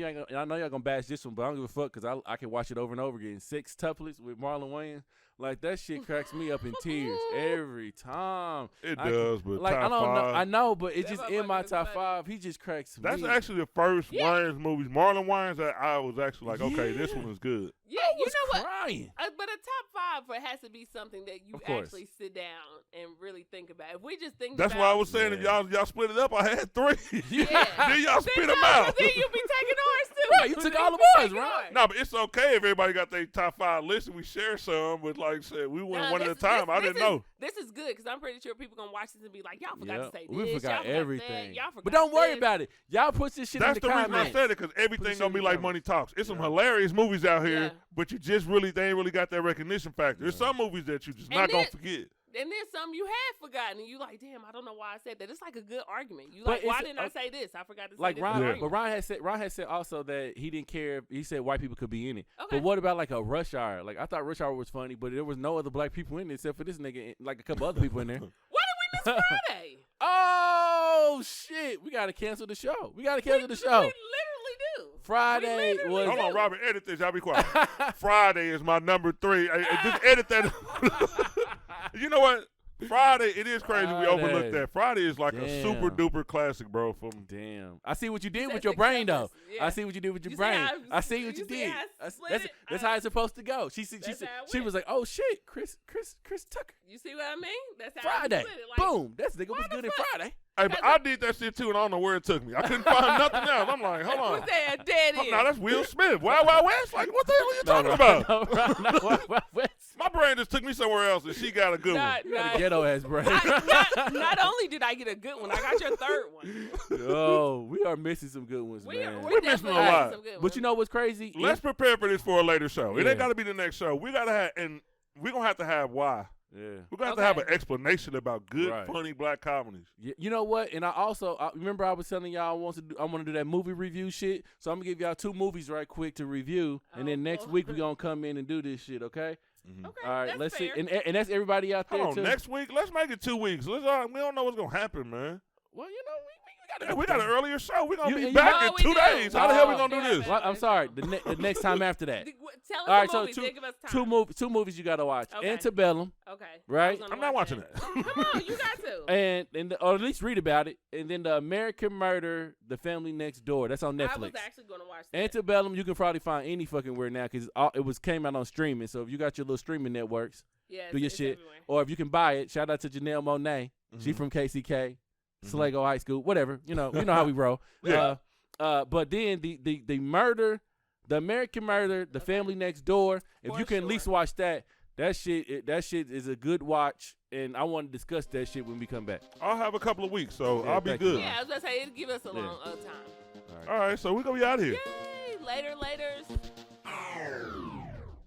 y'all gonna bash this one, but I don't give a fuck because I can watch it over and over again. 6 Tuplets with Marlon Wayans, like that shit cracks me up in tears every time. It I does, but Like top I don't know, 5. I know, but it's That just in my motherfucker is top funny. 5. He just cracks That's me. actually the first Yeah. Wayans movies, Marlon Wayans, that I was actually like, okay, this Yeah. one is good. Yeah, I you was know what? crying. But a top 5 has to be something that you Of course. actually sit down and really think about. If we just think That's about, why I was saying if Yeah. y'all split it up, I had 3. Yeah. Then y'all spit them no, out. but then you be taking ours too. Right, you took all of be ours, taking right? ours. No, but it's okay if everybody got their top 5 list and we share some. But like I said, we went Nah, one at a this- time. I this didn't is- know. This is good because I'm pretty sure people gonna watch this and be like, "Y'all forgot Yep. to say this. We y'all forgot forgot everything. That. Y'all forgot But don't worry this." about it. Y'all put this shit That's in the the reason I comments. said it, because Put everything this gonna in be the like comments. Money Talks. It's some Yeah. hilarious movies out here, Yeah. but they ain't really got that recognition factor. There's Yeah. some movies that you just And not gonna then- forget. And then some you had forgotten, and you like, "Damn, I don't know why I said that." It's like a good argument. You But like, "Why it's- didn't I say this? I forgot to say Like this." Ron, Yeah. Argument. but Ron had said also that he didn't care. He said white people could be in it. Okay. But what about like a Rush Hour? Like I thought Rush Hour was funny, but there was no other black people in it except for this nigga, like a couple other people in there. Why did we miss Friday? Oh shit! We gotta cancel the show. We gotta cancel the We show. literally do. Friday We was. Hold on, Robert, edit this. Y'all be quiet. Friday is my number 3. Hey, just edit that. You know what? Friday, it is crazy we overlooked that. Friday is like a super duper classic, bro. Damn. I see what you did with That's your brain, though. Yeah. I see what you did with your You see brain. how I see what you see did. how I That's, split that's, it? that's how it's supposed to go. She That's how it she went. was like, oh shit, Chris Tucker. You see what I mean? That's how Friday. I split it. Like, Boom. That's nigga why was the good in fuck? Friday. Hey, but I did that shit too, and I don't know where it took me. I couldn't find nothing else. I'm like, hold on. What's that? Dead end. Nah, that's Will Smith. Wild Wild West? Like, what the hell are you talking about? No, My brain just took me somewhere else, and she got a good one. ghetto ass brain. Not only did I get a good one, I got your third one. Oh, we are missing some good ones, We man. are, We're missing a lot. Some good But you know what's crazy? Let's prepare for this for a later show. It Yeah. ain't got to be the next show. We got to have, and we're going to have why. Yeah. We're going to have an explanation about good, funny black comedies. You know what? And I remember I was telling y'all I want to do that movie review shit. So I'm gonna give y'all 2 movies right quick to review, and then next week we gonna come in and do this shit. Okay? Mm-hmm. Okay, All right. that's Let's fair. see. And that's everybody out there Hold on, too. next week, let's make it 2 weeks. We don't know what's going to happen, man. Well, you know We got an earlier show. We're going to You- be you back know in we 2 do. days. How the hell we going to do Yeah, this? man. I'm sorry. The next time after that. Tell us All right. the So movies. Give us time. 2 movies you gotta watch. Okay. Antebellum, Okay. Right? I was I'm gonna not watch watching that. Come on, you got to. or at least read about it, and then the American Murder, The Family Next Door. That's on I Netflix. was actually going to watch that. Antebellum, you can probably find any fucking where now because it came out on streaming. So if you got your little streaming networks, Yes, do your it's shit. everywhere. Or if you can buy it, shout out to Janelle Monáe. She from KCK, Sligo High School, whatever. You know how we roll. Yeah. But then the murder, the American Murder, The Family Next Door. If For you can at sure. least watch that shit is a good watch. And I want to discuss that shit when we come back. I'll have a couple of weeks, so Yeah, I'll be thank you. good. Yeah, I was going to say, it'll give us a long time. All right, so we're going to be out of here. Yay! Later, laters.